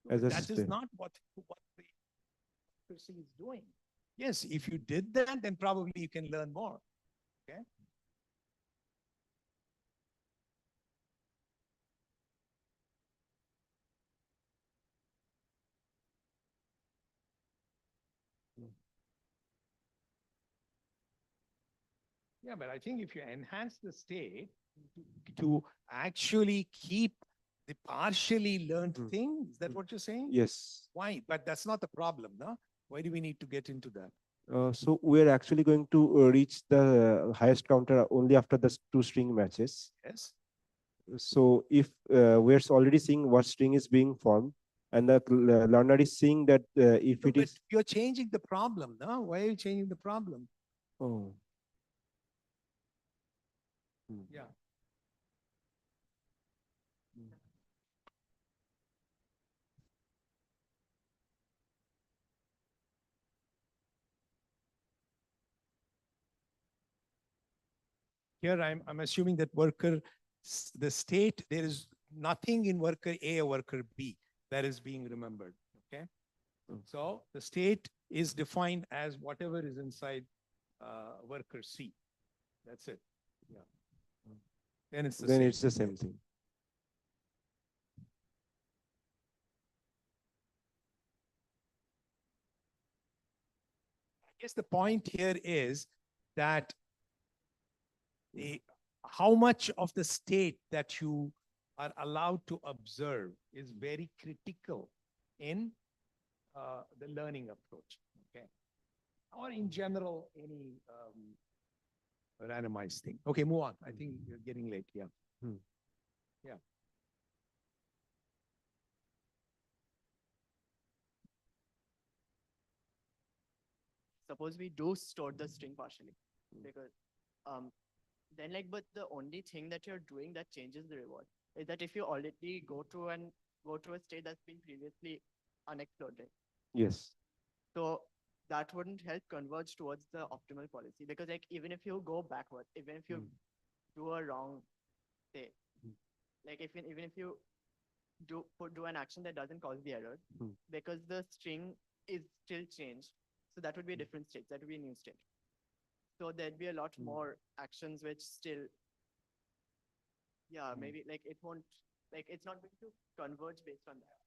That is not what the person is doing. Yes, if you did that, then probably you can learn more. Okay. Yeah, but I think if you enhance the state to actually keep the partially learned thing, is that what you're saying? Yes. Why? But that's not the problem, no? Why do we need to get into that? So we're actually going to reach the highest counter only after the two string matches. Yes. So if we're already seeing what string is being formed, and the learner is seeing that if No, it is. you're changing the problem, no? Why are you changing the problem? Oh. Yeah. Here I'm assuming that worker, the state, there is nothing in worker A or worker B. that is being remembered. Okay. Mm. So the state is defined as whatever is inside worker C. That's it. Yeah. Then it's the Then same. it's the same thing. I guess the point here is that how much of the state that you are allowed to observe is very critical in the learning approach. Okay. Or in general, any randomized thing. Okay, move on. I think you're getting late. Yeah. Hmm. Yeah. Suppose we do store the string partially, because then like, but the only thing that you're doing that changes the reward is that if you already go to a state that's been previously unexplored, right? Yes. So that wouldn't help converge towards the optimal policy, because like even if you go backward, even if you do a wrong state, like even if you do an action that doesn't cause the error, because the string is still changed, so that would be a different state. That would be a new state. So there'd be a lot more actions which still, yeah, maybe like it won't, like it's not going to converge based on that.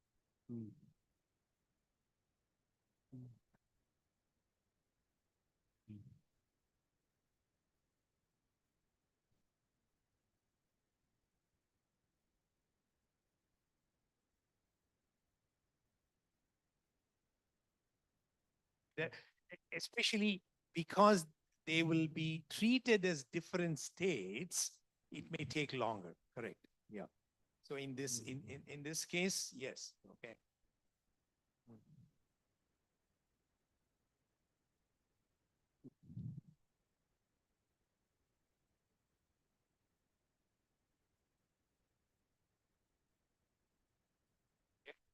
Especially because they will be treated as different states, it may take longer. Correct. Yeah. So in this in this case, yes. Okay.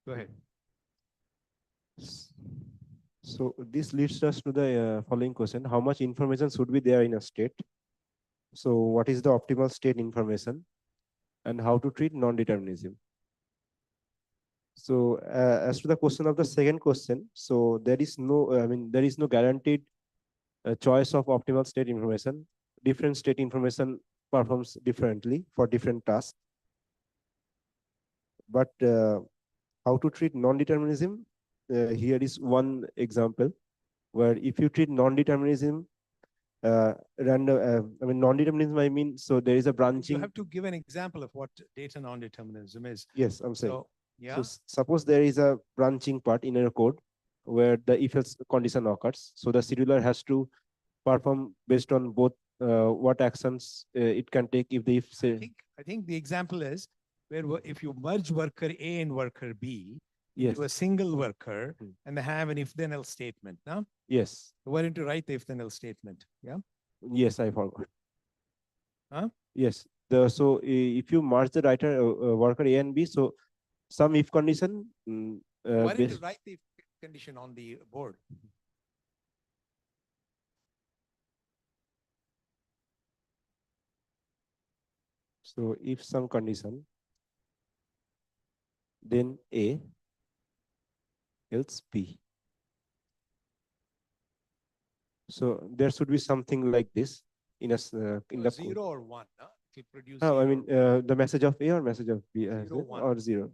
Go ahead. So this leads us to the following question: how much information should be there in a state? So what is the optimal state information, and how to treat non-determinism? So as to the question of the second question, so there is no, there is no guaranteed choice of optimal state information. Different state information performs differently for different tasks. But how to treat non-determinism? Here is one example where if you treat non-determinism, non-determinism, I mean, so there is a branching. You have to give an example of what data non-determinism is. Yes, I'm saying. So, yeah. So suppose there is a branching part in your code where the if-else condition occurs. So the scheduler has to perform based on both what actions it can take if the if say. I think the example is where if you merge worker A and worker B into a Yes. single worker and they have an if then else statement. No? Yes. Why don't you write the if then else statement? Yeah. Yes, I forgot. Huh? Yes. So if you merge the writer worker A and B, so some if condition. Why don't you write the if condition on the board? So if some condition, then A, else B. So there should be something like this in a in the zero code. or one. Huh? It will produce Oh, zero. I mean the message of A or message of B, Zero, one. or zero.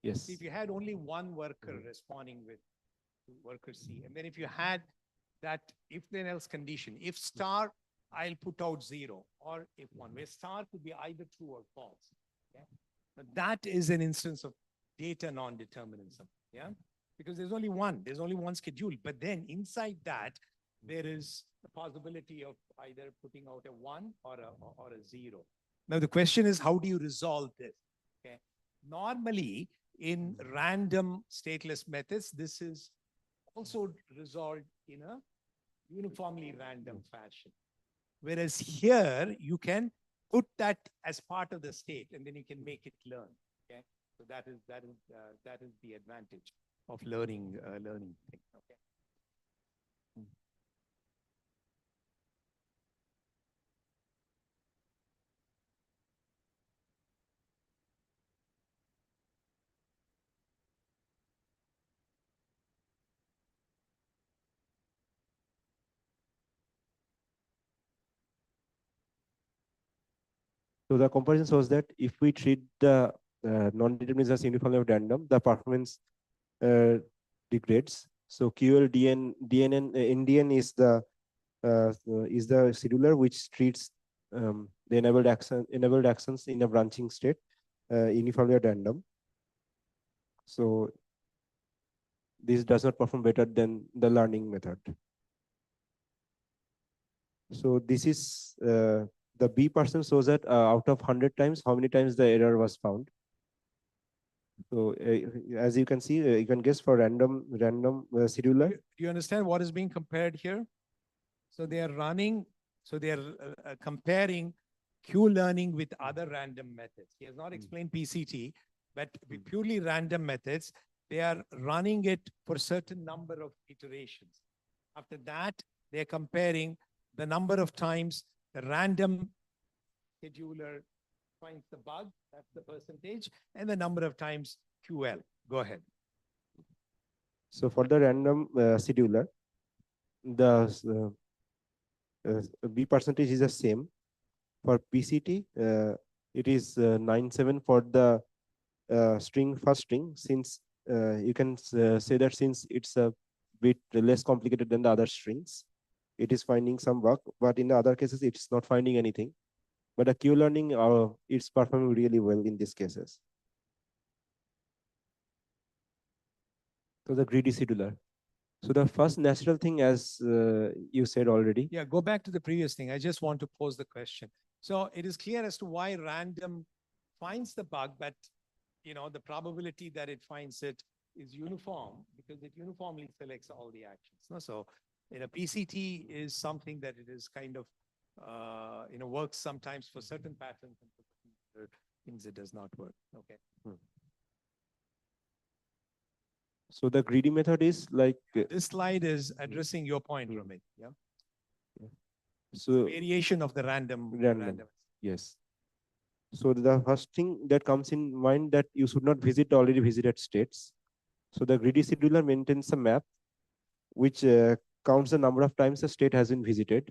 Yes. If you had only one worker responding with worker C, and then if you had that if then else condition, if star, I'll put out zero, or if one, where star could be either true or false. Okay? But that is an instance of data non-determinism. Yeah, because there's only one schedule, but then inside that there is the possibility of either putting out a one or a zero. Now the question is, how do you resolve this? Okay, normally in random stateless methods, this is also resolved in a uniformly random fashion. Whereas here, you can put that as part of the state, and then you can make it learn. Okay, so that is the advantage of learning thing. Okay. So the comparison shows that if we treat the non-determinism as uniformly at random, the performance degrades. So QLDN, DNN, NDN is the scheduler which treats the enabled actions in a branching state uniformly at random. So this does not perform better than the learning method. So this is the B person shows that out of 100 times, how many times the error was found. So as you can see, you can guess for random scheduler. Do you understand what is being compared here? So they are running, so they are comparing Q learning with other random methods. He has not explained PCT, but with purely random methods, they are running it for a certain number of iterations. After that, they're comparing the number of times the random scheduler finds the bug, that's the percentage, and the number of times QL. Go ahead. So for the random scheduler, the B percentage is the same. For PCT, it is 97 for the first string, since you can say that since it's a bit less complicated than the other strings, it is finding some bug, but in the other cases, it's not finding anything. But the Q learning, it's performing really well in these cases. So the greedy scheduler. So the first natural thing, as you said already. Yeah, go back to the previous thing. I just want to pose the question. So it is clear as to why random finds the bug, but the probability that it finds it is uniform because it uniformly selects all the actions. No? So PCT is something that it is kind of works sometimes for certain patterns and for certain things it does not work. Okay. So the greedy method is like this slide is addressing your point, Ramit. Yeah. So variation of the random. Yes. So the first thing that comes in mind that you should not visit already visited states. So the greedy scheduler maintains a map which counts the number of times a state has been visited.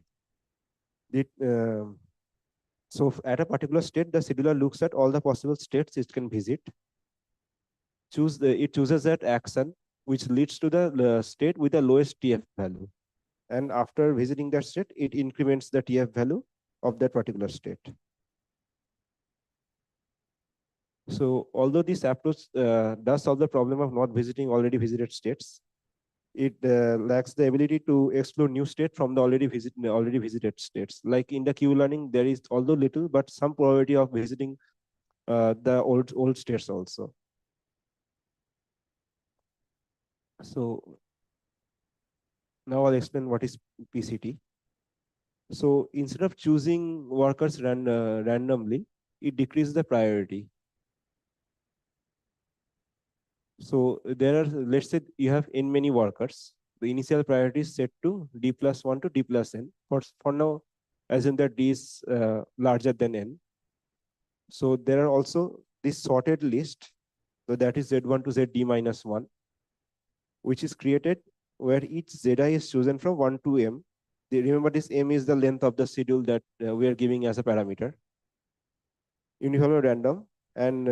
So at a particular state, the scheduler looks at all the possible states it can visit. It chooses that action which leads to the state with the lowest TF value. And after visiting that state, it increments the TF value of that particular state. So although this approach does solve the problem of not visiting already visited states, it lacks the ability to explore new state from the already visited states. Like in the Q learning, there is although little, but some probability of visiting the old states also. So now I'll explain what is PCT. So instead of choosing workers randomly, it decreases the priority. So there are, let's say you have n many workers. The initial priority is set to d plus 1 to d plus n. For now, assume that d is larger than n. So there are also this sorted list. So that is z1 to zd minus 1, which is created where each zi is chosen from 1 to m. Remember, this m is the length of the schedule that we are giving as a parameter. Uniformly random. And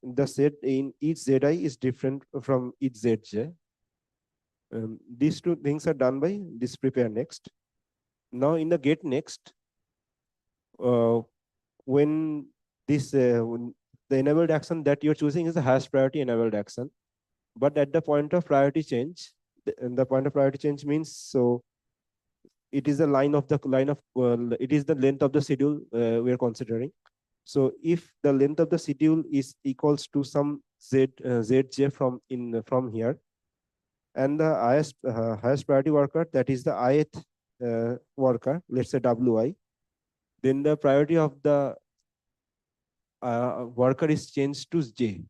the set in each zi is different from each zj. These two things are done by this prepare next. Now in the get next, when this when the enabled action that you're choosing is the highest priority enabled action, but at the point of priority change, the point of priority change means so it is the it is the length of the schedule we are considering. So if the length of the schedule is equals to some zj from here, and the highest priority worker, that is the ith worker, let's say wi, then the priority of the worker is changed to j.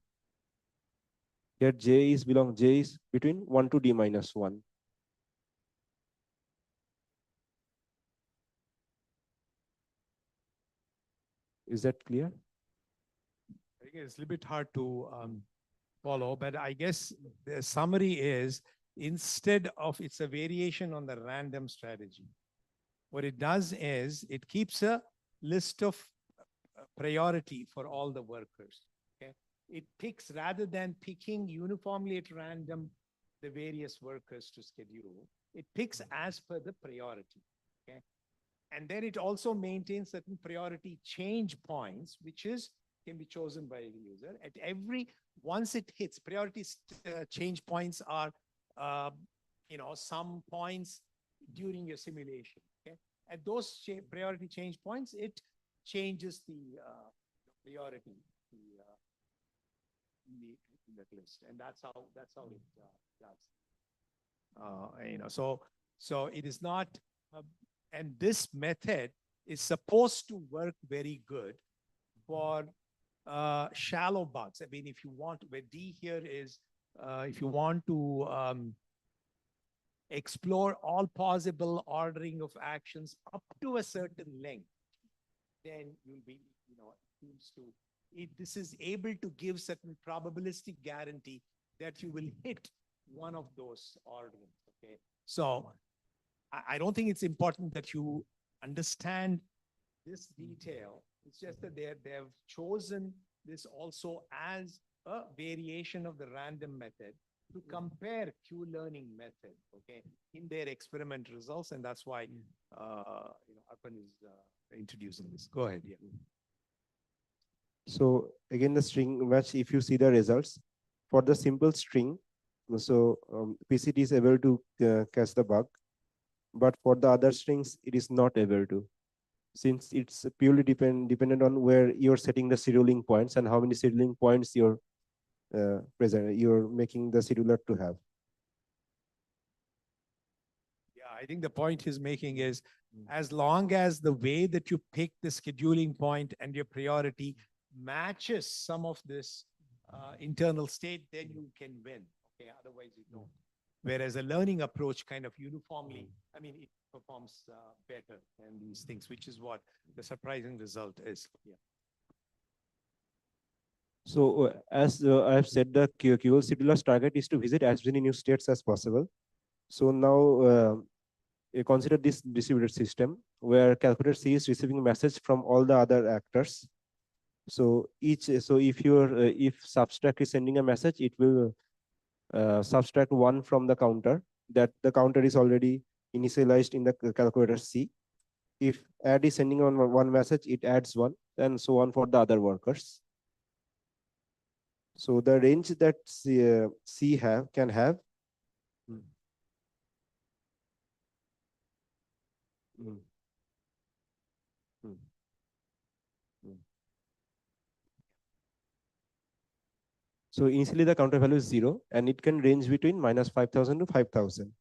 Here j is between 1 to d minus 1. Is that clear? I think it's a little bit hard to follow, but I guess the summary is instead of it's a variation on the random strategy. What it does is it keeps a list of priority for all the workers. Okay, it picks rather than picking uniformly at random the various workers to schedule. It picks as per the priority. Okay, and then it also maintains certain priority change points, which can be chosen by the user. At once it hits priority change points are, some points during your simulation. Okay, at those priority change points, it changes the priority in that list, and that's how it does. So it is not, and this method is supposed to work very good for shallow bugs. I mean, if you want, where D here is, if you want to explore all possible ordering of actions up to a certain length, then you'll be, this is able to give certain probabilistic guarantee that you will hit one of those orderings. Okay, so I don't think it's important that you understand this detail. It's just that they've chosen this also as a variation of the random method to compare Q-learning method, okay, in their experiment results, and that's why Arpan is introducing this. Go ahead. Yeah. So again, the string match, if you see the results for the simple string, so PCT is able to catch the bug, but for the other strings, it is not able to, since it's purely dependent on where you're setting the scheduling points and how many scheduling points you're making the scheduler to have. Yeah, I think the point he's making is, as long as the way that you pick the scheduling point and your priority matches some of this internal state, then you can win. Okay, otherwise you don't. Whereas a learning approach kind of uniformly, I mean, it performs better than these things, which is what the surprising result is. Yeah. So as I have said, the QL scheduler's target is to visit as many new states as possible. So now consider this distributed system where calculator C is receiving a message from all the other actors. So if subtract is sending a message, it will subtract 1 from the counter, that the counter is already initialized in the calculator C. If add is sending on one message, it adds 1, and so on for the other workers. So the range that C can have. So initially the counter value is 0, and it can range between -5,000 to 5,000.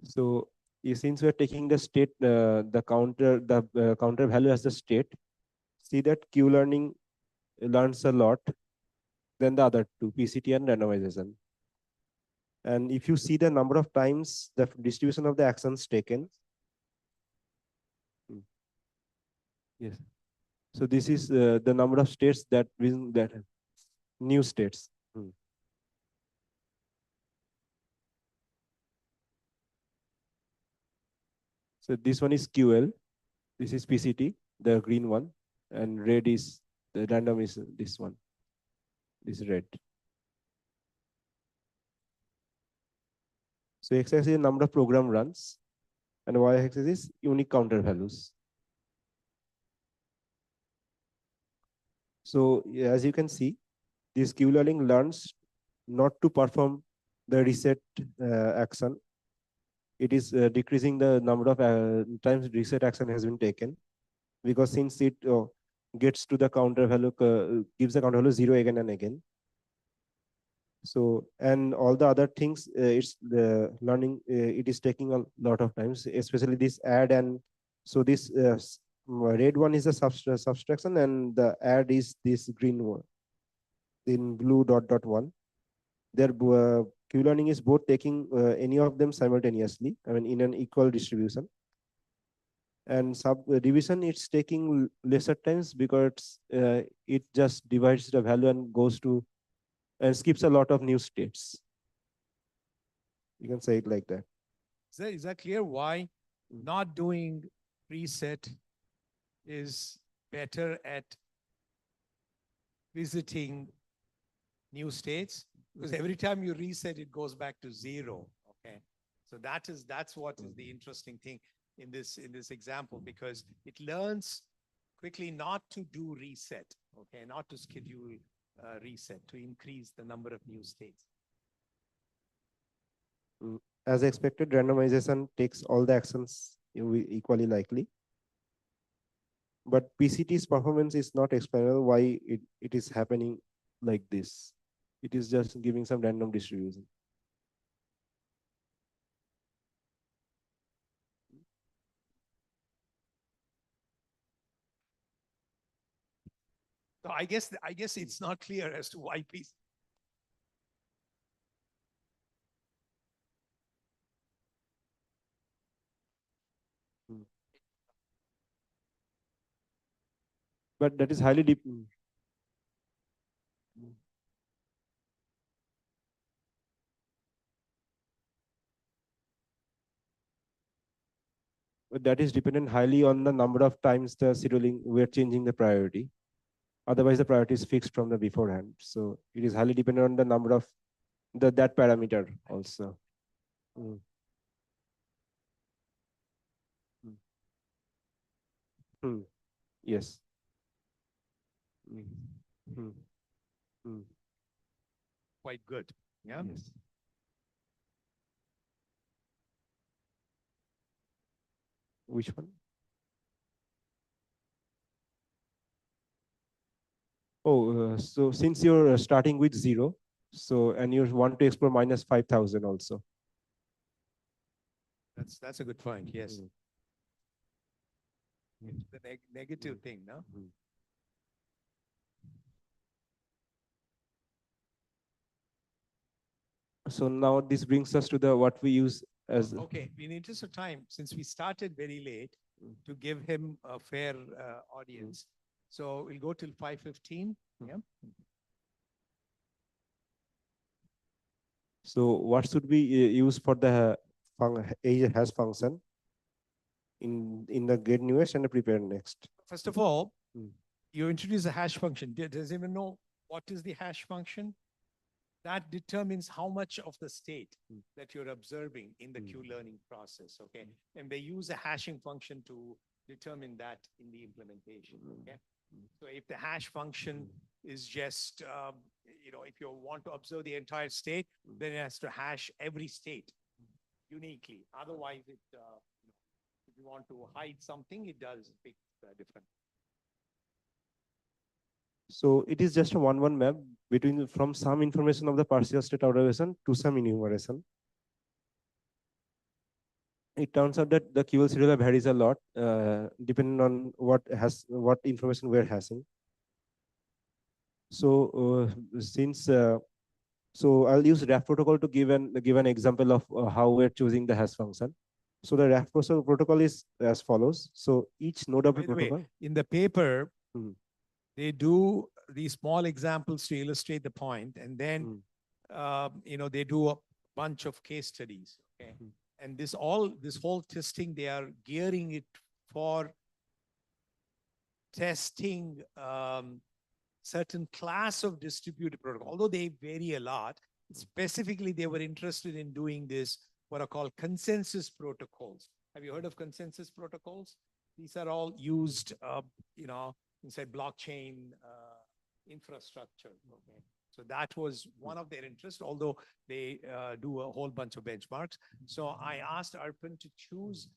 So since we're taking the state, the counter value as the state, see that Q-learning learns a lot than the other two, PCT and randomization. And if you see the number of times the distribution of the actions taken, yes. So this is the number of states that new states. So this one is QL, this is PCT, the green one, and red is the random is this one, this red. So x-axis is the number of program runs, and y-axis is unique counter values. So as you can see, this Q-learning learns not to perform the reset action. It is decreasing the number of times reset action has been taken, because since it gets to the counter value, gives the counter value 0 again and again. So, and all the other things, it's the learning, it is taking a lot of times, especially this add. And so this red one is a subtraction, and the add is this green one, in blue dot 1. Their Q-learning is both taking any of them simultaneously, I mean, in an equal distribution. And subdivision, it's taking lesser times because it just divides the value and goes to, and skips a lot of new states. You can say it like that. Is that clear why not doing preset is better at visiting new states, because every time you reset, it goes back to 0. Okay, so that's what is the interesting thing in this example, because it learns quickly not to do reset. Okay, not to schedule reset to increase the number of new states. As expected, randomization takes all the actions equally likely. But PCT's performance is not explainable why it is happening like this. It is just giving some random distribution. So I guess it's not clear as to why PC. But that is highly deep. But that is dependent highly on the number of times the scheduling we're changing the priority. Otherwise, the priority is fixed from the beforehand. So it is highly dependent on the number of that parameter also. Mm. Mm. Mm. Yes. Mm. Mm. Mm. Quite good. Yeah. Yes. Which one? Oh, so since you're starting with 0, so and you want to explore minus 5,000 also. That's a good point. Yes. Mm. The negative thing, no? Mm. So now this brings us to the what we use as. Okay, in the interest of time, since we started very late, Mm. to give him a fair audience, so we'll go till 5:15. Yeah. So what should we use for the hash function in the get newest and the prepare next? First of all, Mm. you introduce a hash function. Does anyone know what is the hash function? That determines how much of the state that you're observing in the Q learning process. Okay, and they use a hashing function to determine that in the implementation. Okay, so if the hash function is just if you want to observe the entire state, then it has to hash every state uniquely. Otherwise, if you want to hide something, it does pick different. So it is just a one-one map between from some information of the partial state observation to some enumeration. It turns out that the QL scheduler varies a lot depending on what information we're hashing. So so I'll use RAF protocol to give an example of how we're choosing the hash function. So the RAF protocol is as follows. So each node of the protocol. In the paper, they do these small examples to illustrate the point, and then they do a bunch of case studies. Okay, and this whole testing, they are gearing it for testing certain class of distributed protocol. Although they vary a lot, specifically they were interested in doing this what are called consensus protocols. Have you heard of consensus protocols? These are all used, inside blockchain infrastructure. Okay, so that was one of their interests. Although they do a whole bunch of benchmarks. So I asked Arpan to choose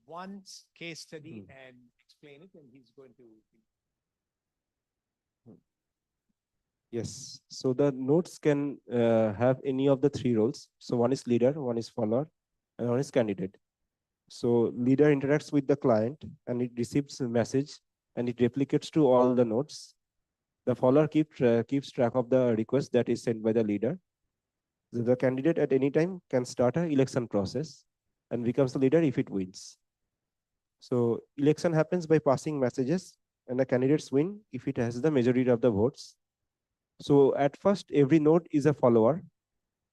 one case study and explain it, and he's going to. Yes. So the nodes can have any of the three roles. So one is leader, one is follower, and one is candidate. So leader interacts with the client and it receives a message and it replicates to all the nodes. The follower keeps track of the request that is sent by the leader. The candidate at any time can start an election process and becomes the leader if it wins. So election happens by passing messages and the candidates win if it has the majority of the votes. So at first, every node is a follower.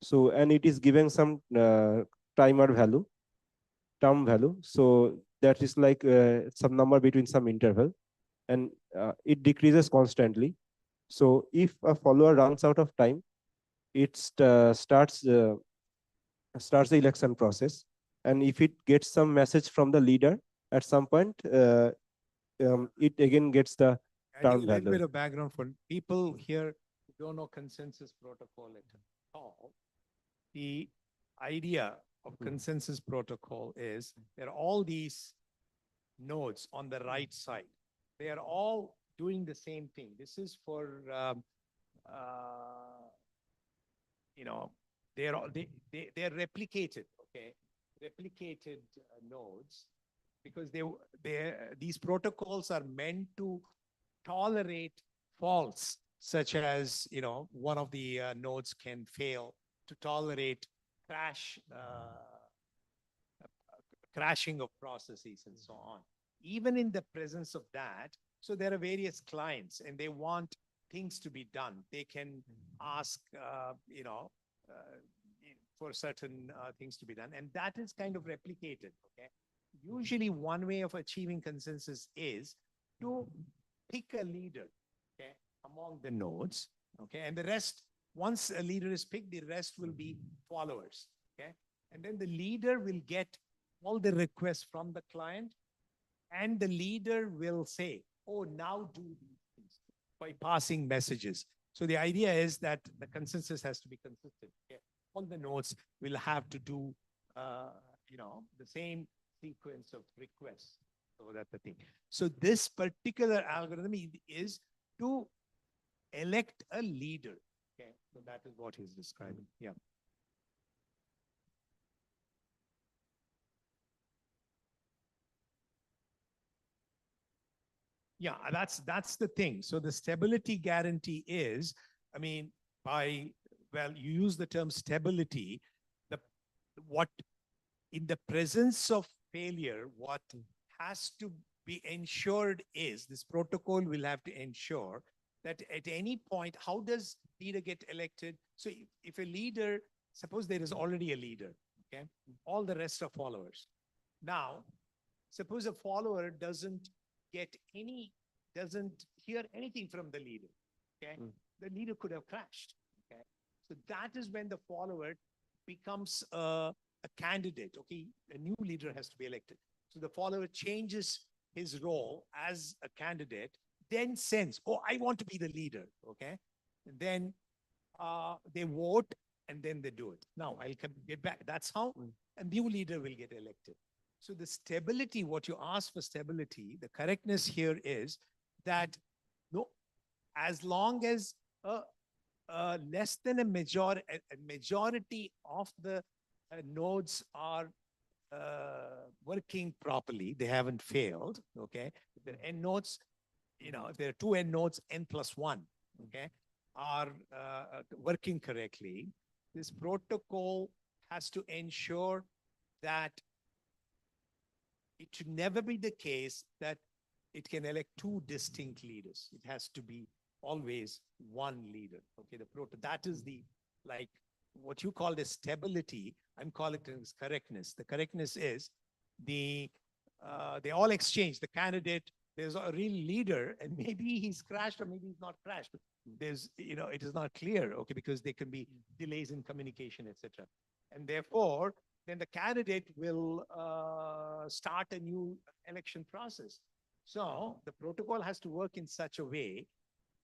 So, and it is given some term value. So that is like some number between some interval. and it decreases constantly. So if a follower runs out of time, it starts the election process. And if it gets some message from the leader at some point, it again gets the I turn think a little value. bit of background for people here who don't know consensus protocol at all. The idea of consensus protocol is there are all these nodes on the right side. They are all doing the same thing. This is for, you know, they're replicated, okay? Replicated nodes, because these protocols are meant to tolerate faults, such as, you know, one of the nodes can fail, to tolerate crashing of processes and so on. Even in the presence of that, so there are various clients and they want things to be done. They can ask, you know, for certain things to be done, and that is kind of replicated, okay? Usually one way of achieving consensus is to pick a leader, okay, among the nodes, okay? And the rest, once a leader is picked, the rest will be followers, okay? And then the leader will get all the requests from the client, and the leader will say, oh, now do these things by passing messages. So the idea is that the consensus has to be consistent, okay? All the nodes will have to do, you know, the same sequence of requests. So that's the thing. So this particular algorithm is to elect a leader. Okay, so that is what he's describing. Yeah. Yeah, that's the thing. So the stability guarantee is, I mean, well, you use the term stability, what in the presence of failure, what has to be ensured is this protocol will have to ensure that at any point, how does leader get elected? So if a leader, suppose there is already a leader, okay, all the rest are followers. Now, suppose a follower doesn't hear anything from the leader, okay? The leader could have crashed, okay? So that is when the follower becomes a candidate, okay? A new leader has to be elected. So the follower changes his role as a candidate, then sends, oh, I want to be the leader, okay? And then they vote, and then they do it. Now, I'll get back. That's how a new leader will get elected. So the stability, what you ask for stability, the correctness here is that no, as long as less than a majority of the nodes are working properly, they haven't failed, okay? If there are n nodes, you know, if there are two n nodes, n plus one, okay, are working correctly, this protocol has to ensure that it should never be the case that it can elect two distinct leaders. It has to be always one leader. Okay, that is the, like, what you call the stability, I'm calling it as correctness. The correctness is they all exchange the candidate. There's a real leader, and maybe he's crashed or maybe he's not crashed. There's, you know, it is not clear, okay, because there can be delays in communication, etc. And therefore, then the candidate will start a new election process. So the protocol has to work in such a way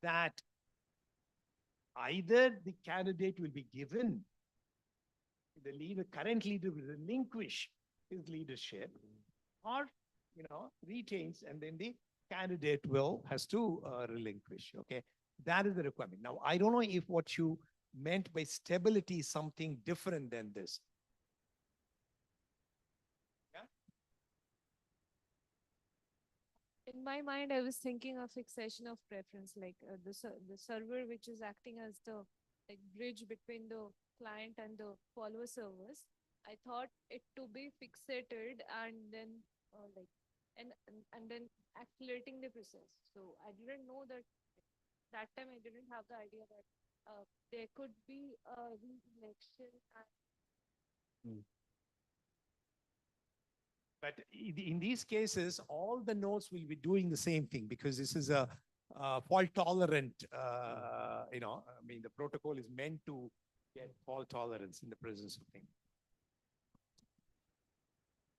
that either the candidate will be given, the current leader will relinquish his leadership, or, you know, retains, and then the candidate has to relinquish. Okay, that is the requirement. Now, I don't know if what you meant by stability is something different than this. In my mind, I was thinking of fixation of preference, like the server which is acting as the like bridge between the client and the follower servers. I thought it to be fixated and then like and then accelerating the process. So I didn't know that that time. I didn't have the idea that there could be a reelection and But in these cases, all the nodes will be doing the same thing because this is a fault tolerant, I mean, the protocol is meant to get fault tolerance in the presence of things.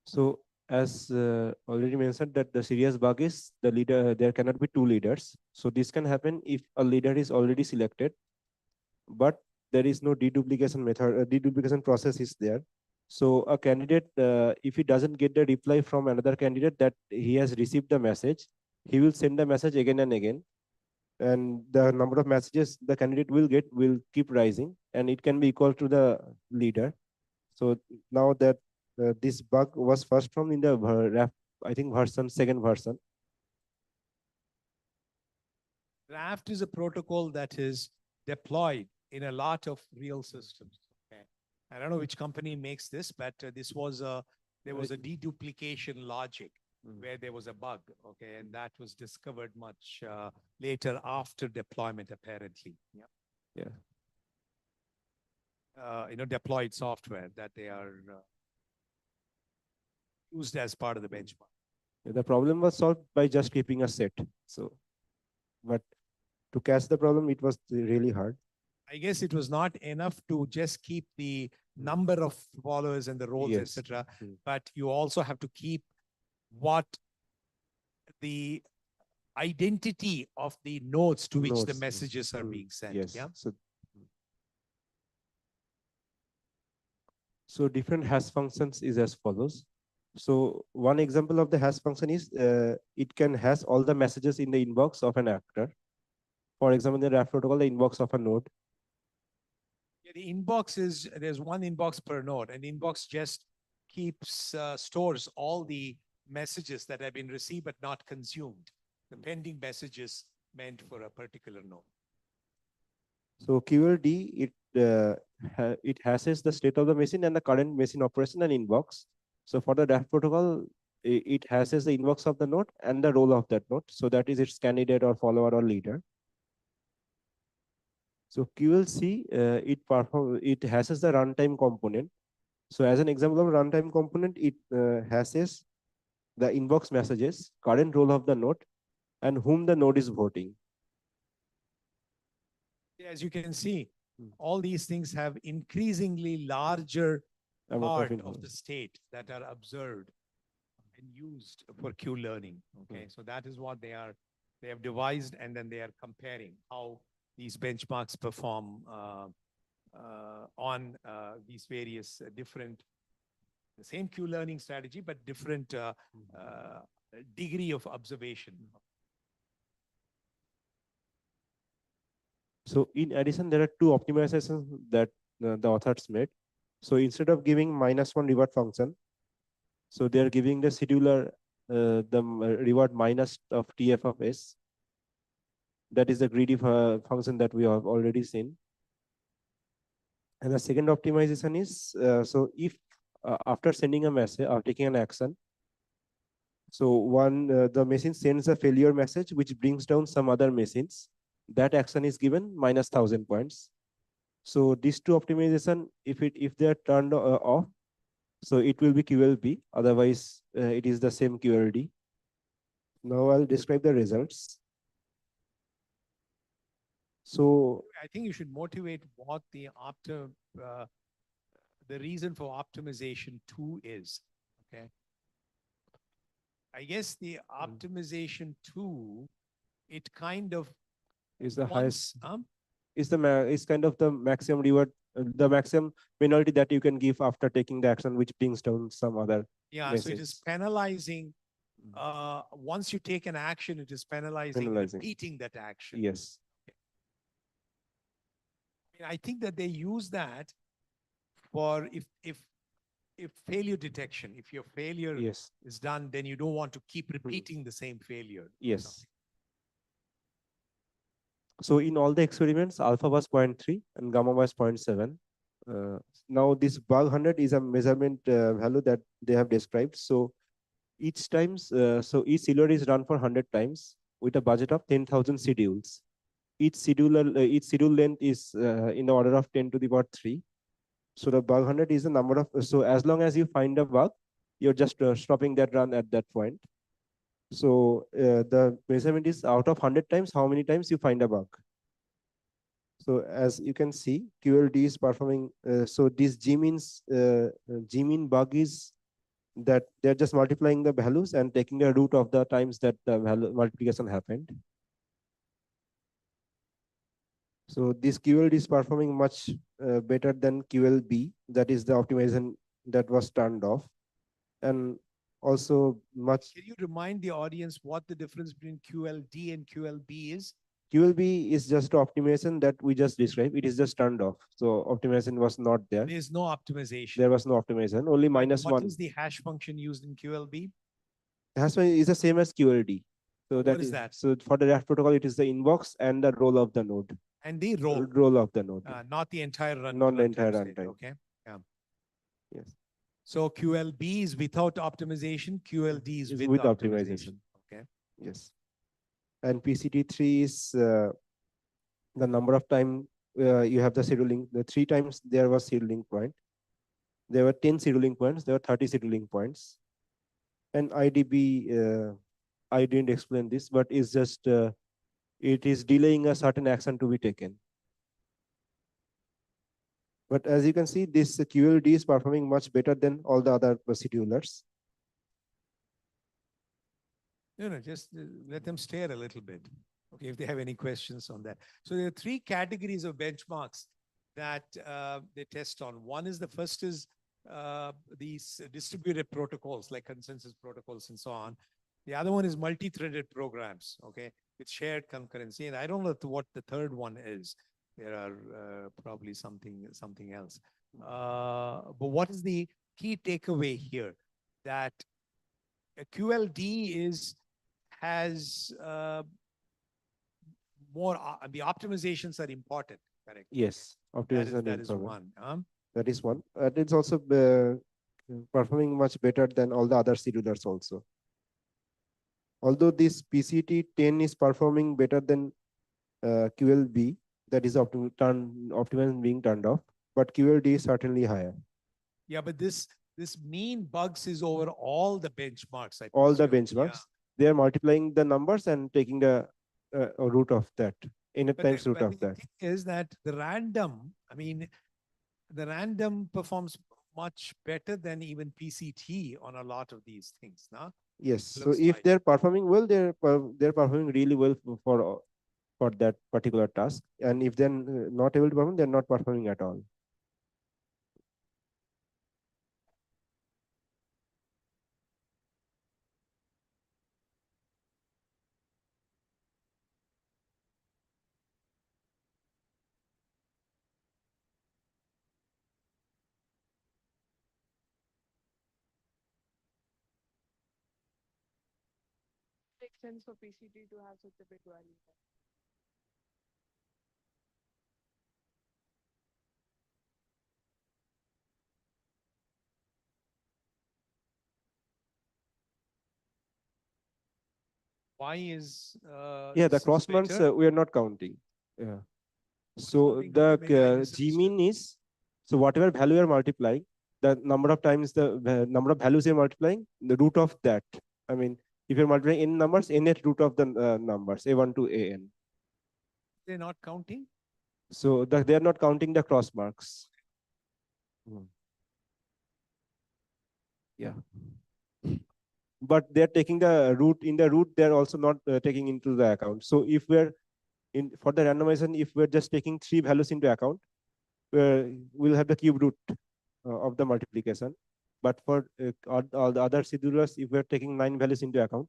So as already mentioned that the serious bug is the leader, there cannot be two leaders. So this can happen if a leader is already selected, but there is no deduplication method, deduplication process is there. So a candidate, if he doesn't get the reply from another candidate that he has received the message, he will send the message again and again. And the number of messages the candidate will get will keep rising, and it can be equal to the leader. So now that this bug was first found in the I think second version. Raft is a protocol that is deployed in a lot of real systems. Okay. I don't know which company makes this, but there was a deduplication logic where there was a bug. Okay. And that was discovered much later after deployment, apparently. Yeah. Deployed software that they are used as part of the benchmark. The problem was solved by just keeping a set. So, but to catch the problem, it was really hard. I guess it was not enough to just keep the number of followers and the roles, Yes. etc. But you also have to keep what the identity of the nodes to which the messages are being sent. Yes. Yeah. So different hash functions is as follows. So one example of the hash function is it can hash all the messages in the inbox of an actor. For example, in the Raft protocol, the inbox of a node. Yeah, the inbox there's one inbox per node, and inbox just stores all the messages that have been received but not consumed, the pending messages meant for a particular node. So QLD, it hashes the state of the machine and the current machine operation and inbox. So for the Raft protocol, it hashes the inbox of the node and the role of that node. So that is its candidate or follower or leader. So QLC, it hashes the runtime component. So as an example of runtime component, it hashes the inbox messages, current role of the node, and whom the node is voting. As you can see, all these things have increasingly larger part of the state that are observed and used for Q learning. Okay, so that is what they have devised, and then they are comparing how these benchmarks perform on these various different, the same Q learning strategy, but different degree of observation. So in addition, there are two optimizations that the authors made. So instead of giving -1 reward function, so they are giving the scheduler the reward minus of TF of S. That is the greedy function that we have already seen. And the second optimization is, so if after sending a message or taking an action, so the machine sends a failure message which brings down some other machines, that action is given -1000 points. So these two optimization, if they are turned off, so it will be QLB. Otherwise, it is the same QLD. Now I'll describe the results. So I think you should motivate what the reason for optimization 2 is. Okay. I guess the optimization 2, it kind of is the highest. Is kind of the maximum reward, the maximum penalty that you can give after taking the action, which brings down some other. Yeah, message. So it is penalizing. Once you take an action, it is penalizing. Repeating that action. Yes. I think that they use that for if failure detection. If your failure is done, then you don't want to keep repeating the same failure. Yes. So in all the experiments, alpha was 0.3 and gamma was 0.7. Now this bug 100 is a measurement value that they have described. So each times, so each scheduler is run for 100 times with a budget of 10,000 schedules. Each schedule length is in the order of 10 to the power 3. So the bug 100 is the number of, so as long as you find a bug, you're just stopping that run at that point. So the measurement is out of 100 times, how many times you find a bug. So as you can see, QLD is performing. So this Gmin bug is that they're just multiplying the values and taking the root of the times that the value multiplication happened. So this QLD is performing much better than QLB. That is the optimization that was turned off, and also much. Can you remind the audience what the difference between QLD and QLB is? QLB is just optimization that we just described. It is just turned off. So optimization was not there. There's no optimization. There was no optimization, only minus What one. is the hash function used in QLB? Hash function is the same as QLD. So What is that? So for the RAF protocol, it is the inbox and the role of the node. And the role, Role of the node. not the entire run. Not the entire runtime state, runtime. Okay. Yeah. Yes. So QLB is without optimization. QLD is With with optimization. Okay. Yes. And PCT3 is the number of time you have the scheduling. The 3 times there was scheduling point. There were 10 scheduling points. There were 30 scheduling points. And IDB, I didn't explain this, but it's just it is delaying a certain action to be taken. But as you can see, this QLD is performing much better than all the other schedulers. No, just let them stare a little bit. Okay, if they have any questions on that. So there are 3 categories of benchmarks that they test on. One is the first is these distributed protocols like consensus protocols and so on. The other one is multi-threaded programs, okay, with shared concurrency. And I don't know what the third one is. There are probably something else. But what is the key takeaway here? That a QLD has more, the optimizations are important, correct? Yes, optimization That is one. That is one. It's also performing much better than all the other schedulers also. Although this PCT10 is performing better than QLB, that is optimization being turned off, but QLD is certainly higher. Yeah, but this mean bugs is over all the benchmarks. All the benchmarks, they are multiplying the numbers and taking the root of that, n times root of that. The thing is that the random performs much better than even PCT on a lot of these things, no? Yes. So if they're performing well, they're performing really well for that particular task. And if they're not able to perform, they're not performing at all. Makes sense for PCT to have such a big value. Why is the cross marks we are not counting. Yeah. So the Gmin is, so whatever value you are multiplying, the number of times the number of values you're multiplying, the root of that. I mean, if you're multiplying n numbers, n at root of the numbers, A1 to AN. They're not counting? So they are not counting the cross marks. Yeah. But they're taking the root, in the root, they're also not taking into the account. So if we're for the randomization, if we're just taking 3 values into account, we'll have the cube root of the multiplication. But for all the other schedulers, if we're taking 9 values into account,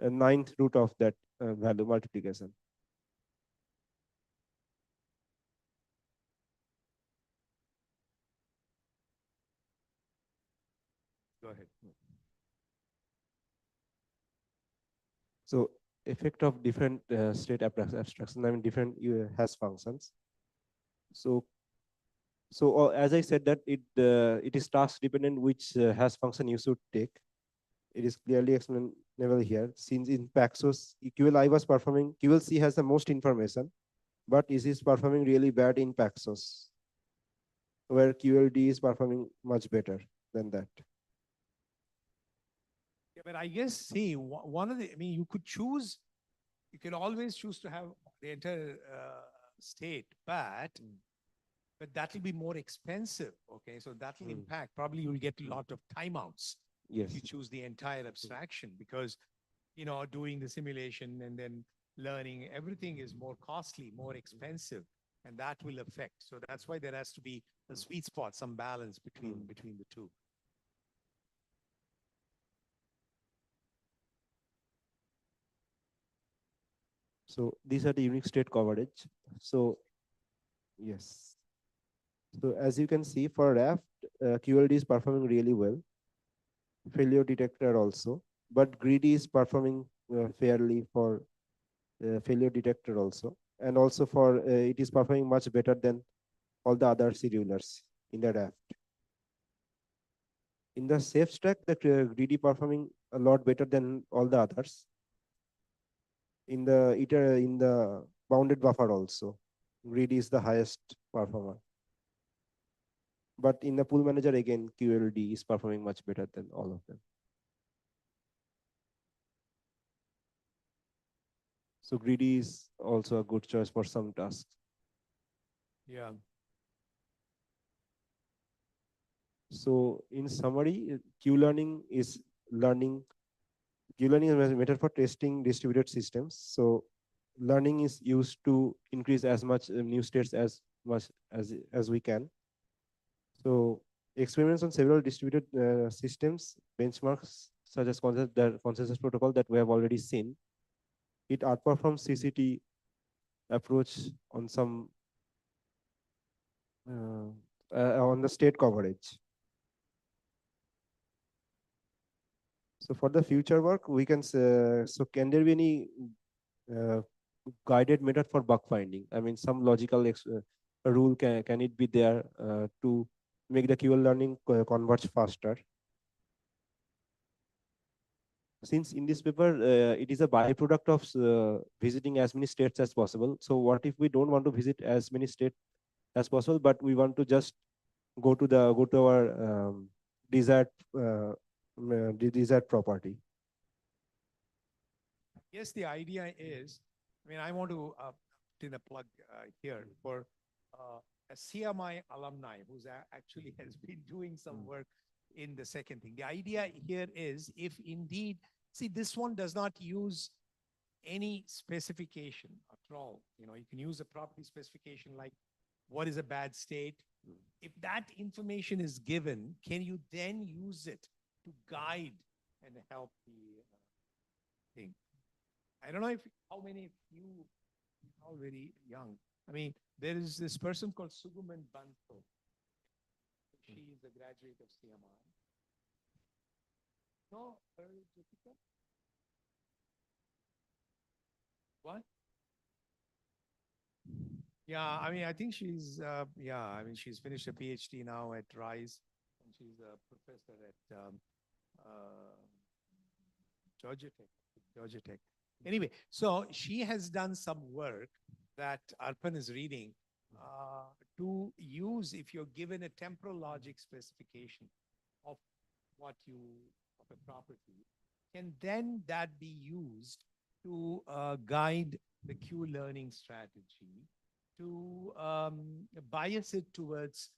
9th root of that value multiplication. Go ahead. So effect of different state abstraction, I mean different hash functions. So as I said that it is task dependent which hash function you should take. It is clearly explainable here. Since in Paxos, QLI was performing, QLC has the most information, but it is performing really bad in Paxos, where QLD is performing much better than that. But I guess, see, one of the, I mean, you could choose, you can always choose to have the entire state, but that will be more expensive. Okay, so that will impact. Probably you'll get a lot of timeouts if you Yes. choose the entire abstraction, because doing the simulation and then learning, everything is more costly, more expensive, and that will affect. So that's why there has to be a sweet spot, some balance between the two. So these are the unique state coverage. So yes. So as you can see for Raft, QLD is performing really well. Failure detector also, but Greedy is performing fairly for failure detector also, and also for it is performing much better than all the other schedulers in the Raft. In the safe stack, the Greedy performing a lot better than all the others. In the bounded buffer also, Greedy is the highest performer. But in the pool manager, again, QLD is performing much better than all of them. So Greedy is also a good choice for some tasks. Yeah. So in summary, Q-learning is learning. Q-learning is a method for testing distributed systems. So learning is used to increase as much new states as much as we can. So experiments on several distributed systems, benchmarks such as consensus protocol that we have already seen, it outperforms CCT approach on some on the state coverage. So for the future work, we can so can there be any uh, guided method for bug finding? I mean, some logical rule can it be there to make the QL learning converge faster? Since in this paper, it is a byproduct of visiting as many states as possible. So what if we don't want to visit as many states as possible, but we want to just go to our desired desired property? Yes, the idea is, I mean, I want to put in a plug here for a CMI alumni who's actually has been doing some work in the second thing. The idea here is, if indeed, see, this one does not use any specification at all. You can use a property specification like what is a bad state. If that information is given, can you then use it to guide and help the thing? I don't know how many of you are very young. I mean, there is this person called Suguman Banto. She is a graduate of CMI. No, Jessica? What? Yeah, I mean, I think she's, I mean, she's finished a PhD now at Rice, and she's a professor at Georgia Tech. Anyway, so she has done some work that Arpan is reading to use, if you're given a temporal logic specification of of a property, can then that be used to guide the Q learning strategy to bias it towards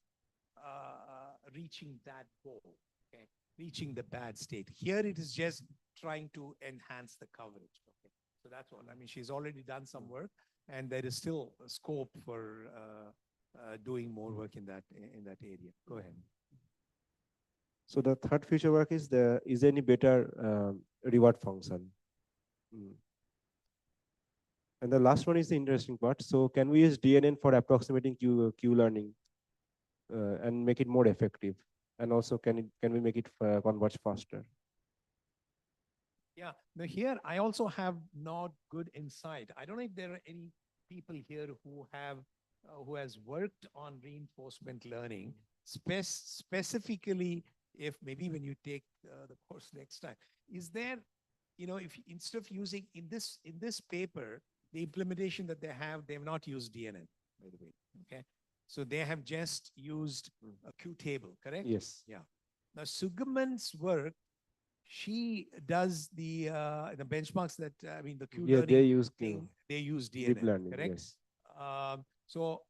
reaching that goal, okay? Reaching the bad state. Here it is just trying to enhance the coverage, okay? So that's all. I mean, she's already done some work, and there is still a scope for doing more work in that area. Go ahead. So the third future work is is there any better reward function? And the last one is the interesting part. So can we use DNN for approximating Q learning and make it more effective? And also, can we make it converge faster? Yeah. Now here I also have not good insight. I don't know if there are any people here who has worked on reinforcement learning, specifically if maybe when you take the course next time. Is there, if instead of using in this paper, the implementation that they have not used DNN, by the way. Okay. So they have just used a Q table, correct? Yes. Yeah. Now Suguman's work, she does the benchmarks that, I mean, the Q Yeah, they learning use thing, they use deep DNN, learning. correct? Yes. So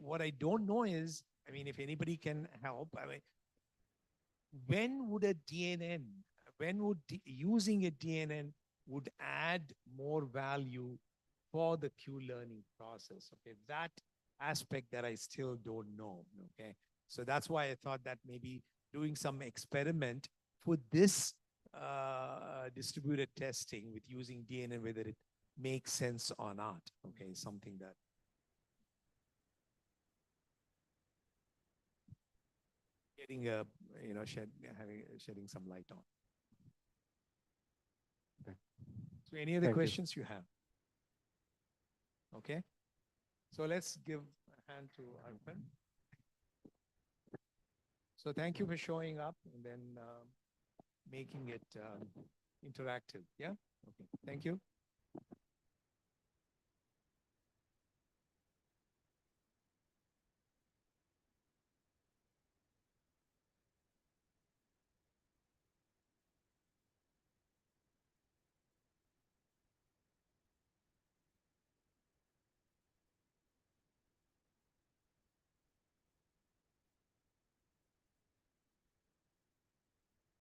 what I don't know is, I mean, if anybody can help, I mean, when would a DNN, when would using a DNN would add more value for the Q learning process? Okay, that aspect that I still don't know. Okay, so that's why I thought that maybe doing some experiment for this distributed testing with using DNN, whether it makes sense or not. Okay, something that getting a, you know, shedding some light on. Okay. So any other Thank you. questions you have? Okay. So let's give a hand to Arpan. So thank you for showing up and then making it interactive. Yeah. Okay. Thank you.